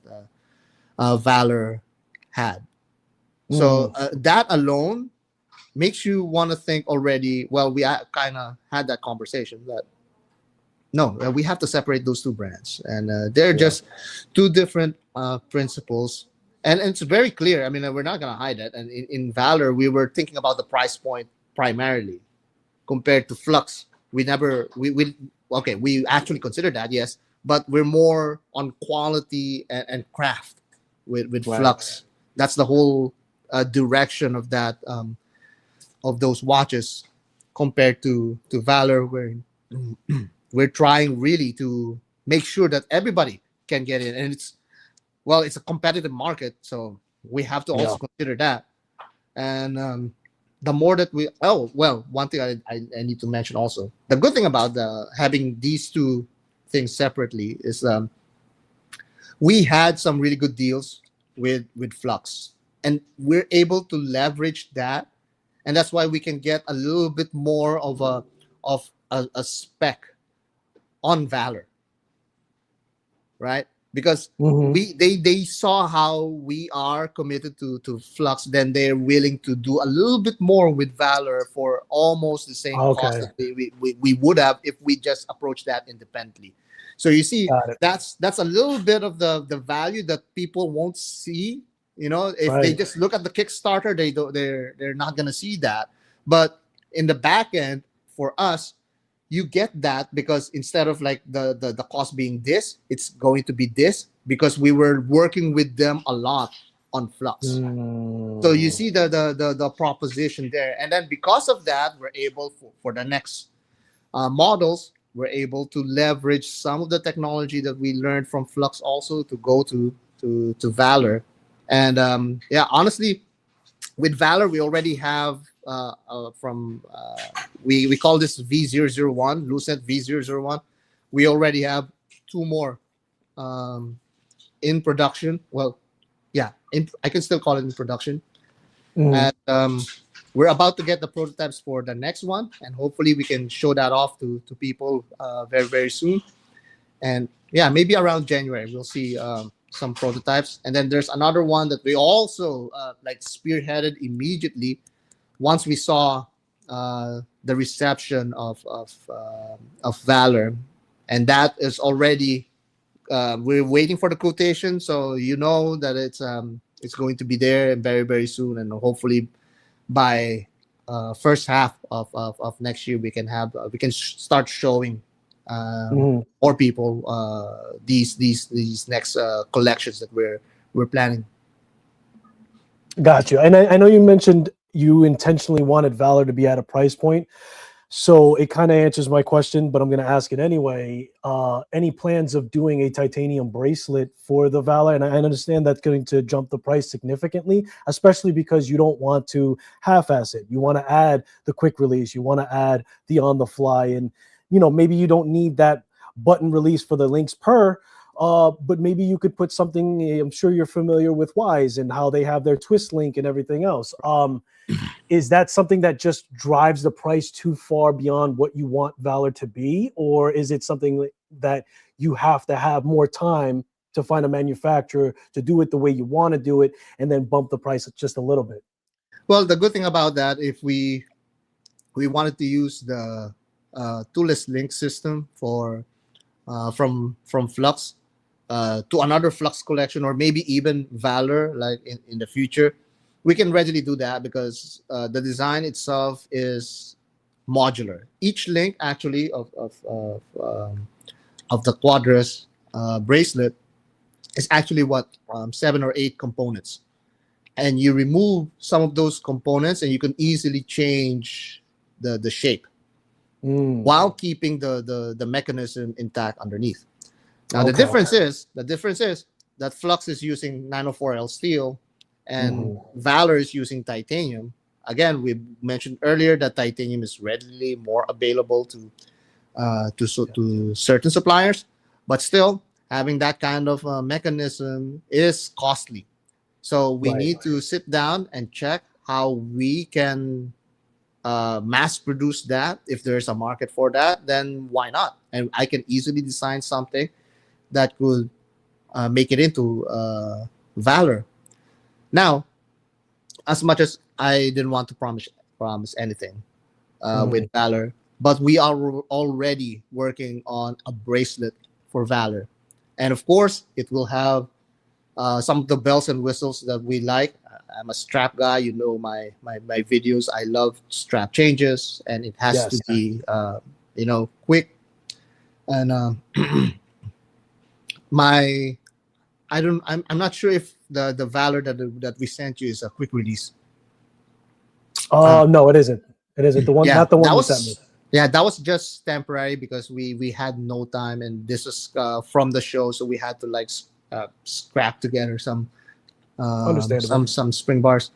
Valor had. So that alone makes you want to think already. Well, we kind of had that conversation that no, we have to separate those two brands, and they're just two different principles. And it's very clear. I mean, we're not gonna hide it. And in Valor, we were thinking about the price point primarily compared to Flux. We actually considered that, yes, but we're more on quality and craft with Flux. That's the whole direction of that of those watches compared to Valor, where we're trying really to make sure that everybody can get in, and it's a competitive market, so we have to also consider that. And the more that one thing I need to mention also, the good thing about having these two things separately is we had some really good deals with Flux, and we're able to leverage that, and that's why we can get a little bit more of a spec on Valor, right? Because they saw how we are committed to Flux, then they're willing to do a little bit more with Valor for almost the same cost that we would have if we just approach that independently. So you see, that's a little bit of the value that people won't see. If they just look at the Kickstarter, they're not gonna see that. But in the back end, for us, you get that because instead of like the cost being this, it's going to be this because we were working with them a lot on Flux. So you see the proposition there, and then because of that, we're able for the next models, we're able to leverage some of the technology that we learned from Flux also to go to Valor. And honestly, with Valor, we already have we call this V001, Lucent V001. We already have two more in production. Well, I can still call it in production. And we're about to get the prototypes for the next one, and hopefully we can show that off to people very, very soon. And yeah, maybe around January we'll see some prototypes. And then there's another one that we also like spearheaded immediately once we saw the reception of Valor, and that is already we're waiting for the quotation, so you know that it's going to be there very very soon, and hopefully by first half of next year we can have we can start showing more people these next collections that we're planning. Got you. And I know you mentioned you intentionally wanted Valor to be at a price point. So it kind of answers my question, but I'm going to ask it anyway. Any plans of doing a titanium bracelet for the Valor? And I understand that's going to jump the price significantly, especially because you don't want to half-ass it. You want to add the quick release. You want to add the on the fly. And, maybe you don't need that button release for the links per, but maybe you could put something. I'm sure you're familiar with Wise and how they have their twist link and everything else. Is that something that just drives the price too far beyond what you want Valor to be? Or is it something that you have to have more time to find a manufacturer to do it the way you want to do it and then bump the price just a little bit? Well, the good thing about that, if we wanted to use the toolless link system for from Flux to another Flux collection, or maybe even Valor, like in the future, we can readily do that because the design itself is modular. Each link actually of the Quadras bracelet is actually 7 or 8 components, and you remove some of those components and you can easily change the shape while keeping the mechanism intact underneath. Now the difference is that Flux is using 904L steel and Valor is using titanium. Again, we mentioned earlier that titanium is readily more available to certain suppliers, but still having that kind of mechanism is costly. So we need to sit down and check how we can mass produce that. If there's a market for that, then why not? And I can easily design something that could make it into Valor. Now, as much as I didn't want to promise anything with Valor, but we are already working on a bracelet for Valor, and of course, it will have some of the bells and whistles that we like. I'm a strap guy, my videos. I love strap changes, and it has to be quick. And I'm not sure if the Valor that we sent you is a quick release. No, it isn't. It isn't the one. Not the one you sent me. Yeah, that was just temporary because we had no time, and this was from the show, so we had to scrap together some spring bars.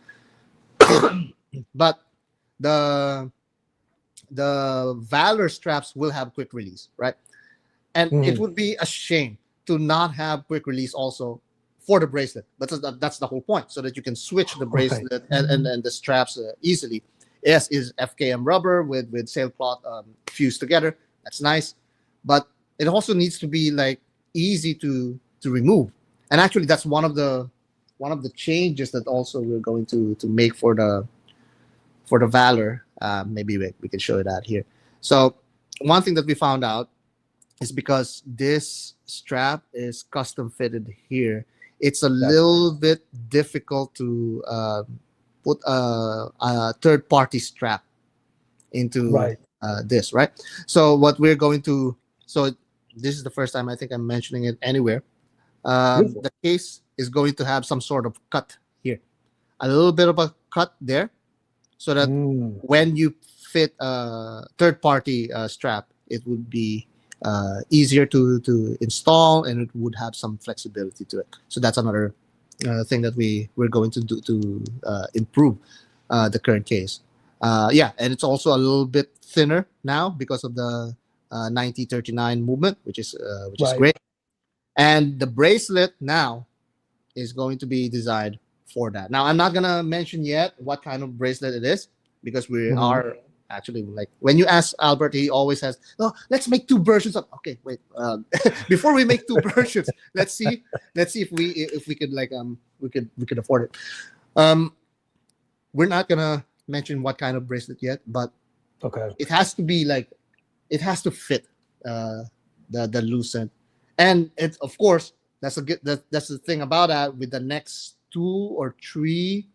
But the Valor straps will have quick release, right? And it would be a shame to not have quick release also for the bracelet. But that's the whole point, so that you can switch the bracelet and the straps easily. Yes, is FKM rubber with sailcloth fused together. That's nice, but it also needs to be easy to remove. And actually, that's one of the changes that also we're going to make for the Valor. Maybe we can show that here. So one thing that we found out is because this strap is custom fitted here, it's a little bit difficult to put a third-party strap into this, right? So what we're going to, this is the first time I think I'm mentioning it anywhere. The case is going to have some sort of cut here, a little bit of a cut there, so that when you fit a third-party strap, it would be easier to install, and it would have some flexibility to it. So that's another thing that we're going to do to improve the current case. And it's also a little bit thinner now because of the 9039 movement, which is great. And the bracelet now is going to be designed for that. Now, I'm not gonna mention yet what kind of bracelet it is because we are Actually, like when you ask Albert, he always says, "No, let's make two versions of." Okay, wait. Before we make two versions, let's see if we could like we could afford it. We're not gonna mention what kind of bracelet yet, but Okay. it has to be like it has to fit the lucent, and it's of course that's that's the thing about that with the next 2 or 3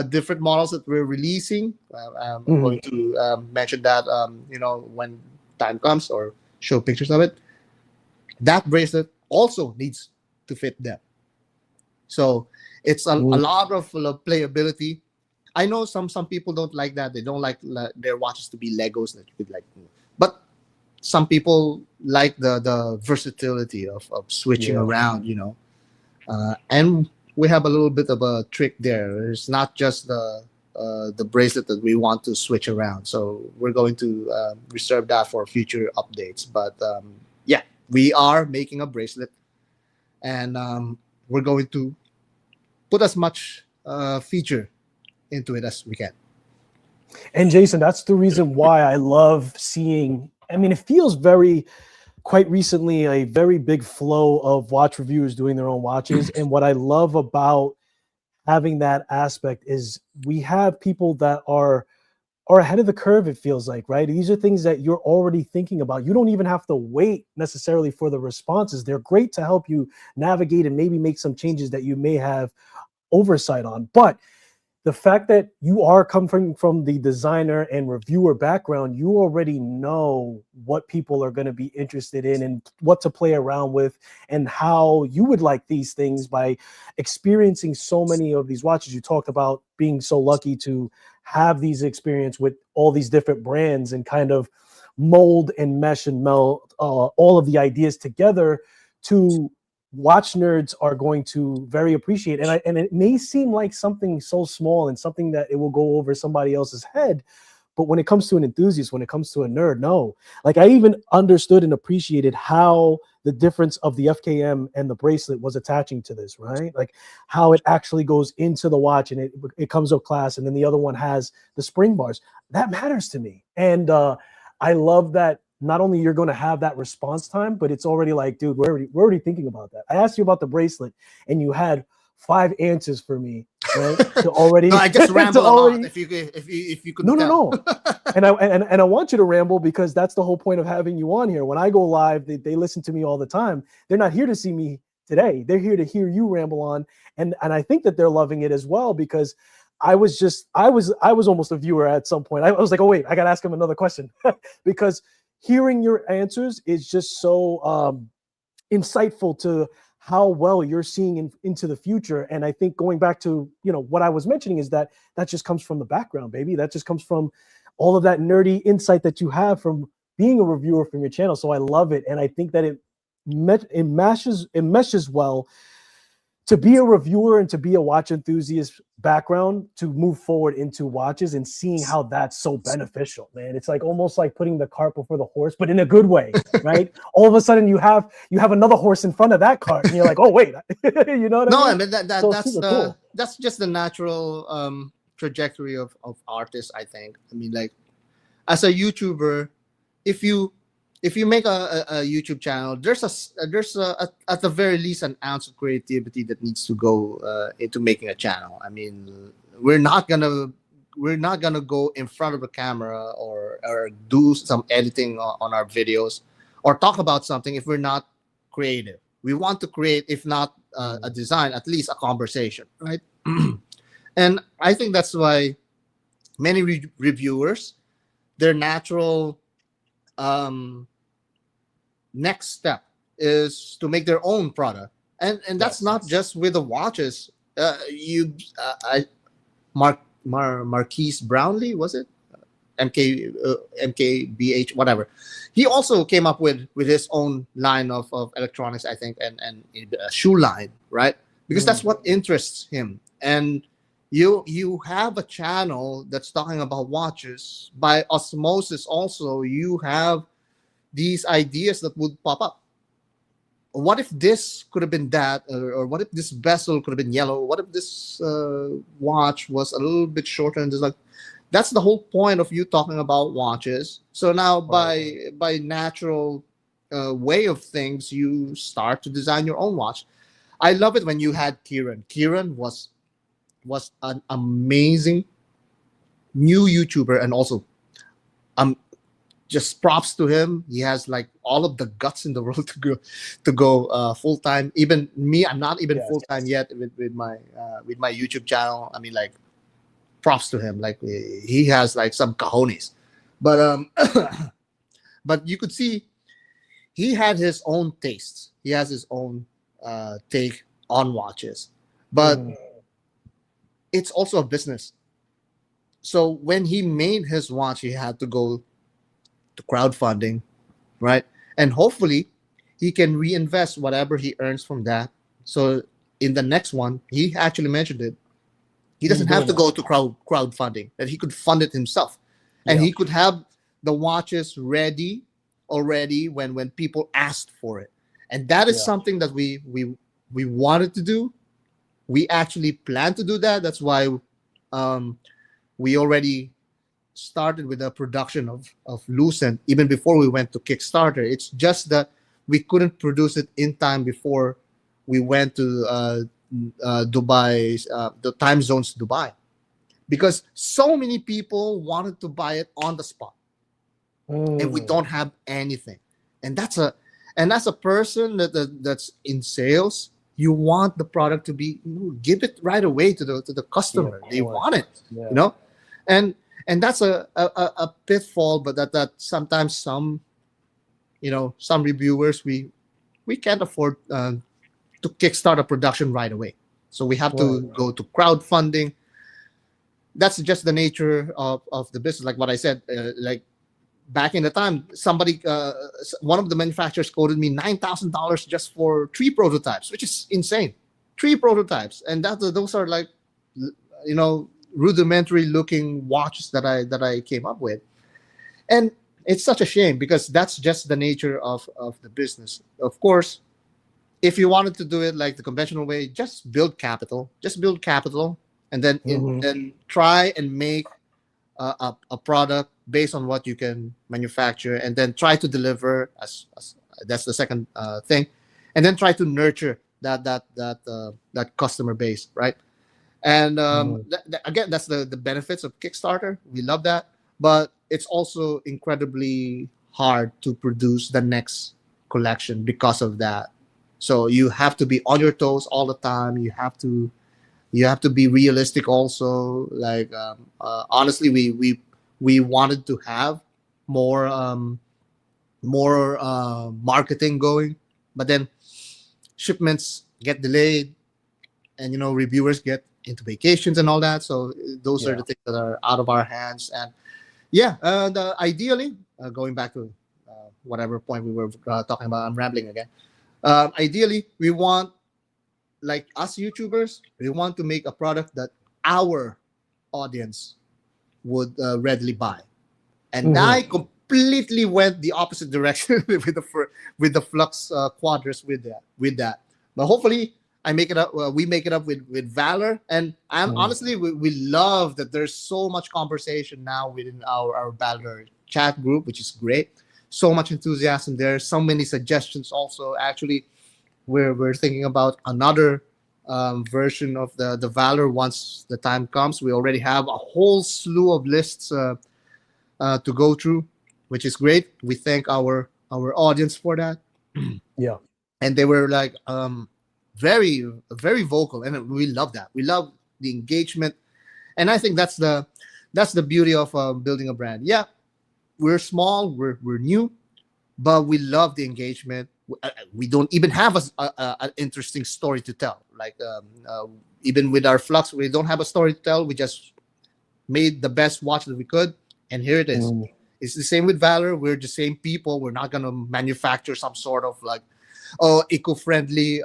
different models that we're releasing. I'm going to mention that when time comes or show pictures of it. That bracelet also needs to fit them. So it's a lot of playability. I know some people don't like that. They don't like their watches to be Legos that you could like move. But some people like the versatility of switching around, and we have a little bit of a trick there. It's not just the bracelet that we want to switch around. So we're going to reserve that for future updates. But we are making a bracelet, and we're going to put as much feature into it as we can. And Jason, that's the reason why I love seeing. I mean, it feels quite recently a very big flow of watch reviewers doing their own watches. And what I love about having that aspect is we have people that are ahead of the curve, it feels like, right? These are things that you're already thinking about. You don't even have to wait necessarily for the responses. They're great to help you navigate and maybe make some changes that you may have oversight on. But the fact that you are coming from the designer and reviewer background, you already know what people are going to be interested in and what to play around with and how you would like these things by experiencing so many of these watches. You talked about being so lucky to have these experience with all these different brands and kind of mold and mesh and meld all of the ideas together to watch nerds are going to very appreciate. And it may seem like something so small and something that it will go over somebody else's head, but when it comes to an enthusiast, when it comes to a nerd, no. Like I even understood and appreciated how the difference of the FKM and the bracelet was attaching to this, right? Like how it actually goes into the watch and it comes up class, and then the other one has the spring bars. That matters to me. And I love that not only you're going to have that response time, but it's already like, dude, we're already thinking about that. I asked you about the bracelet and you had 5 answers for me, right? To already, no, I just ramble already, a lot. If you could, no. And I want you to ramble because that's the whole point of having you on here. When I go live, they listen to me all the time. They're not here to see me today. They're here to hear you ramble on, and I think that they're loving it as well because I was almost a viewer at some point. I was like, oh wait, I got to ask him another question because hearing your answers is just so insightful to how well you're seeing into the future. And I think going back to, what I was mentioning is that just comes from the background, baby. That just comes from all of that nerdy insight that you have from being a reviewer from your channel. So I love it. And I think that it meshes well to be a reviewer and to be a watch enthusiast background to move forward into watches and seeing how that's so beneficial, man. It's like almost like putting the cart before the horse, but in a good way, right? All of a sudden you have another horse in front of that cart and you're like, oh wait, you know what I mean? No, I mean that's just the natural trajectory of artists, I think. I mean, like as a YouTuber, if you make a YouTube channel, there's at the very least an ounce of creativity that needs to go into making a channel. I mean, we're not gonna go in front of the camera or do some editing on our videos or talk about something if we're not creative. We want to create, if not a design, at least a conversation, right? And I think that's why many reviewers, their natural next step is to make their own product, and that's not just with the watches. Marquise Brownlee, was it MKBH, whatever, he also came up with his own line of electronics, I think, and a shoe line, right? Because that's what interests him. And you have a channel that's talking about watches. By osmosis also, you have these ideas that would pop up. What if this could have been that, or what if this vessel could have been yellow? What if this watch was a little bit shorter? And there's like that's the whole point of you talking about watches. So now by natural way of things, you start to design your own watch. I love it when you had Kieran. Kieran was an amazing new YouTuber, and also um just props to him. He has like all of the guts in the world to go full time. Even me, I'm not even Yes. full time yet with my YouTube channel. I mean, like, props to him. Like, he has like some cojones, but but you could see he had his own tastes. He has his own take on watches, but it's also a business. So when he made his watch, he had to go to crowdfunding, right? And hopefully he can reinvest whatever he earns from that. So in the next one, he actually mentioned it. He doesn't have to go to crowdfunding, that he could fund it himself. And he could have the watches ready already when people asked for it. And that is something that we wanted to do. We actually plan to do that. That's why we already started with the production of Lucent even before we went to Kickstarter. It's just that we couldn't produce it in time before we went to Dubai, the time zones Dubai, because so many people wanted to buy it on the spot, and we don't have anything. And that's a person that's in sales. You want the product to be, give it right away to the customer. They want it, and that's a pitfall. But that sometimes some reviewers, we can't afford to kickstart a production right away, so we have to go to crowdfunding. That's just the nature of the business. Like what I said, like back in the time, somebody, one of the manufacturers quoted me $9,000 just for 3 prototypes, which is insane. 3 prototypes, and those are like, rudimentary looking watches that I came up with. And it's such a shame, because that's just the nature of the business. Of course, if you wanted to do it like the conventional way, just build capital, and then then try and make a product based on what you can manufacture, and then try to deliver as that's the second thing, and then try to nurture that customer base, right? And again, that's the benefits of Kickstarter. We love that, but it's also incredibly hard to produce the next collection because of that. So you have to be on your toes all the time. You have to be realistic also. Like, honestly, we wanted to have more marketing going, but then shipments get delayed, and reviewers get into vacations and all that. So those are the things that are out of our hands. And ideally, going back to whatever point we were talking about, I'm rambling again. Ideally, we want, like us YouTubers, we want to make a product that our audience would readily buy. And I completely went the opposite direction with the Flux Quadras with that. But hopefully, I make it up. We make it up with Valor, and honestly, we love that there's so much conversation now within our Valor chat group, which is great. So much enthusiasm there. So many suggestions also. Actually, we're thinking about another version of the Valor once the time comes. We already have a whole slew of lists to go through, which is great. We thank our audience for that. Yeah, and they were like very, very vocal, and we love that. We love the engagement, and I think that's the beauty of building a brand. Yeah, we're small, we're new, but we love the engagement. We don't even have an interesting story to tell. Like even with our Flux, we don't have a story to tell. We just made the best watch that we could, and here it is. It's the same with Valor. We're the same people. We're not gonna manufacture some sort of like eco-friendly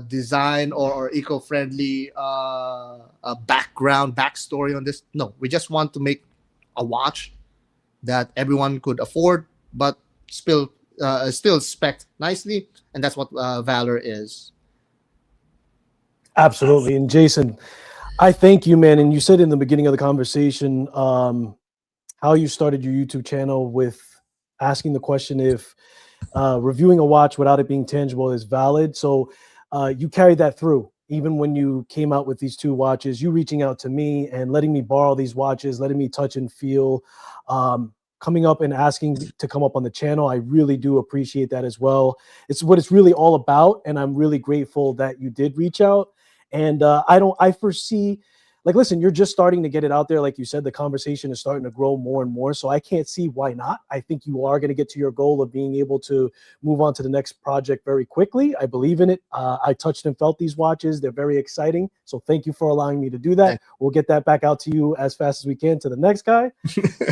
design or eco-friendly backstory on this. No, we just want to make a watch that everyone could afford, but still spec'd nicely, and that's what Valor is. absolutely. And Jason, I thank you, man. And you said in the beginning of the conversation how you started your YouTube channel with asking the question if reviewing a watch without it being tangible is valid. So you carried that through. Even when you came out with these two watches, you reaching out to me and letting me borrow these watches, letting me touch and feel, coming up and asking to come up on the channel. I really do appreciate that as well. It's what it's really all about. And I'm really grateful that you did reach out. And I foresee, like, listen, you're just starting to get it out there. Like you said, the conversation is starting to grow more and more. So I can't see why not. I think you are going to get to your goal of being able to move on to the next project very quickly. I believe in it. I touched and felt these watches. They're very exciting. So thank you for allowing me to do that. We'll get that back out to you as fast as we can to the next guy.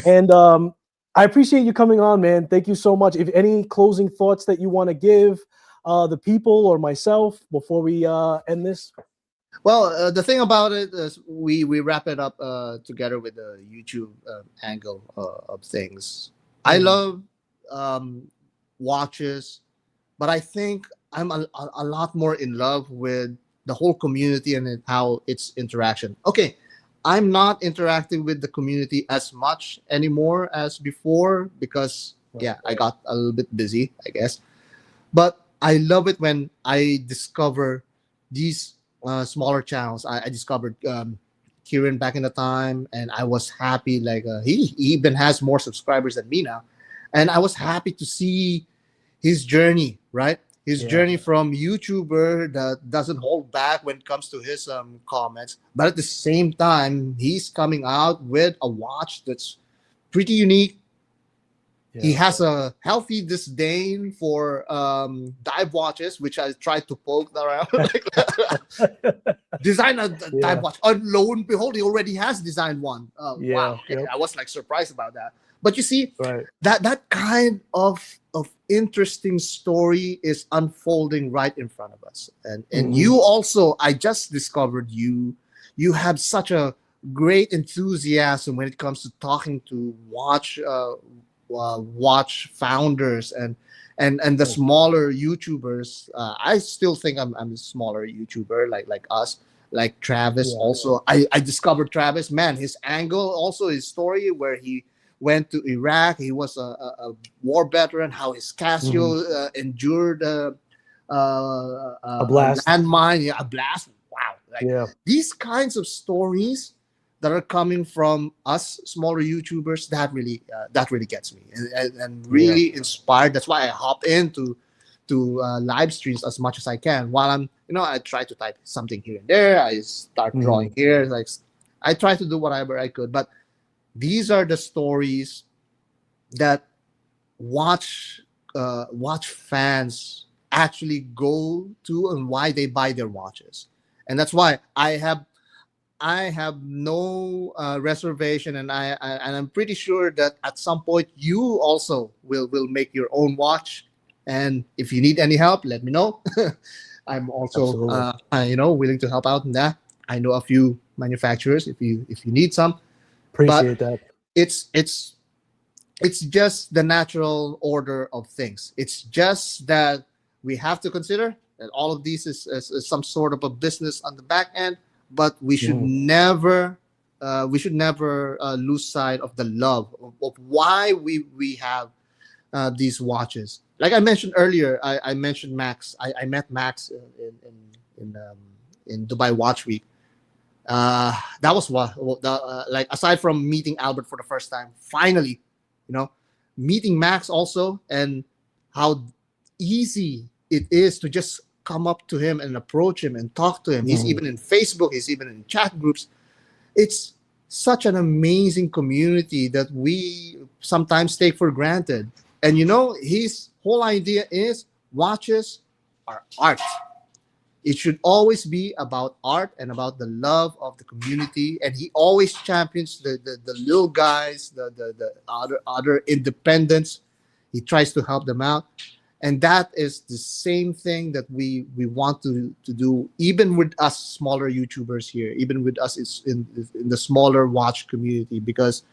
And I appreciate you coming on, man. Thank you so much. If any closing thoughts that you want to give the people or myself before we end this? Well, the thing about it is we wrap it up together with the YouTube angle of things. I love watches, but I think I'm a lot more in love with the whole community and how it's interaction. Okay, I'm not interacting with the community as much anymore as before because, I got a little bit busy, I guess. But I love it when I discover these smaller channels. I discovered Kieran back in the time, and I was happy. Like he even has more subscribers than me now, and I was happy to see his journey. Right, his journey from YouTuber that doesn't hold back when it comes to his comments, but at the same time, he's coming out with a watch that's pretty unique. He has a healthy disdain for dive watches, which I tried to poke around. Design a dive watch. And lo and behold, he already has designed one. Wow. I was like surprised about that. But you see, that kind of interesting story is unfolding right in front of us. And you also, I just discovered you have such a great enthusiasm when it comes to talking to watch founders and the smaller YouTubers. I still think I'm a smaller YouTuber like us, like Travis. Also, I discovered Travis. Man, his angle, also his story where he went to Iraq. He was a war veteran. How his Casio endured a blast, landmine, a blast. Wow, these kinds of stories that are coming from us smaller YouTubers, that really gets me and really inspired. That's why I hop into live streams as much as I can. While I'm, I try to type something here and there. I start drawing here. Like I try to do whatever I could. But these are the stories that watch fans actually go to and why they buy their watches. And that's why I have no reservation, and I'm pretty sure that at some point you also will make your own watch. And if you need any help, let me know. I'm also willing to help out in that. I know a few manufacturers if you need some. Appreciate that. It's just the natural order of things. It's just that we have to consider that all of these is some sort of a business on the back end. But we should never lose sight of the love of why we have these watches. Like I mentioned earlier, I mentioned Max. I met Max in Dubai Watch Week. That was what like aside from meeting Albert for the first time, finally, meeting Max also, and how easy it is to just come up to him and approach him and talk to him. He's even in Facebook. He's even in chat groups. It's such an amazing community that we sometimes take for granted. And his whole idea is watches are art. It should always be about art and about the love of the community. And he always champions the little guys, the other independents. He tries to help them out. And that is the same thing that we want to do, even with us smaller YouTubers here, even with us in the smaller watch community, because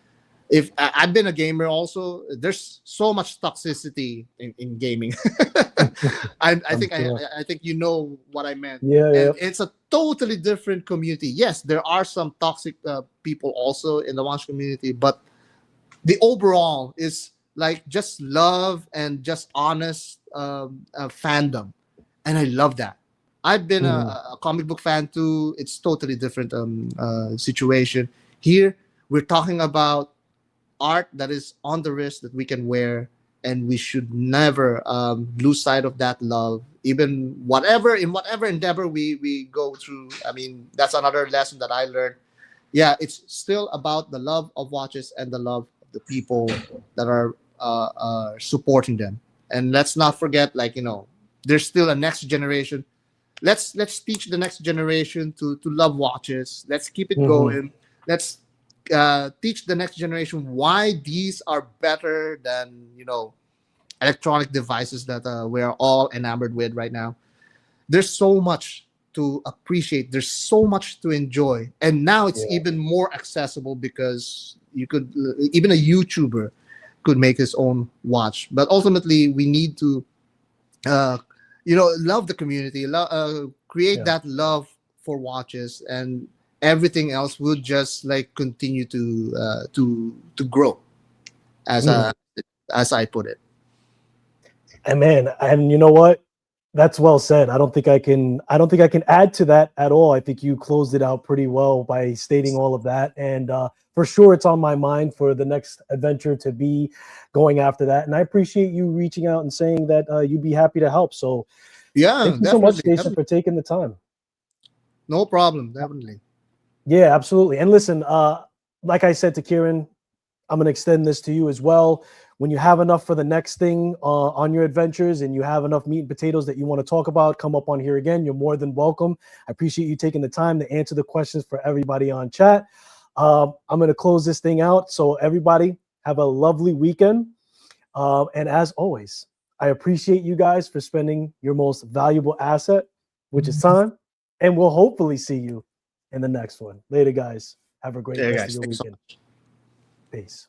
if I've been a gamer also, there's so much toxicity in gaming. I think you know what I meant. Yeah, yeah. And it's a totally different community. Yes, there are some toxic people also in the watch community, but the overall is like just love and just honest fandom, and I love that. I've been a comic book fan too. It's totally different situation. Here we're talking about art that is on the wrist that we can wear, and we should never lose sight of that love, even whatever endeavor we go through. I mean, that's another lesson that I learned. Yeah, it's still about the love of watches and the love of the people that are supporting them. And let's not forget, like, there's still a next generation. Let's teach the next generation to love watches. Let's keep it going. Let's teach the next generation why these are better than electronic devices that we're all enamored with right now. There's so much to appreciate. There's so much to enjoy, and now it's even more accessible because you could even a YouTuber could make his own watch. But ultimately, we need to love the community, create that love for watches, and everything else will just like continue to grow, as I put it. And man, and you know what? That's well said. I don't think I can add to that at all. I think you closed it out pretty well by stating all of that. And for sure, it's on my mind for the next adventure to be going after that. And I appreciate you reaching out and saying that you'd be happy to help. So yeah, thank you so much, Jason, for taking the time. No problem. Definitely. Yeah, absolutely. And listen, like I said to Kieran, I'm going to extend this to you as well. When you have enough for the next thing on your adventures and you have enough meat and potatoes that you want to talk about, come up on here again. You're more than welcome. I appreciate you taking the time to answer the questions for everybody on chat. I'm going to close this thing out. So everybody have a lovely weekend. And as always, I appreciate you guys for spending your most valuable asset, which is time. And we'll hopefully see you in the next one. Later, guys. Have a great rest of your weekend. Peace.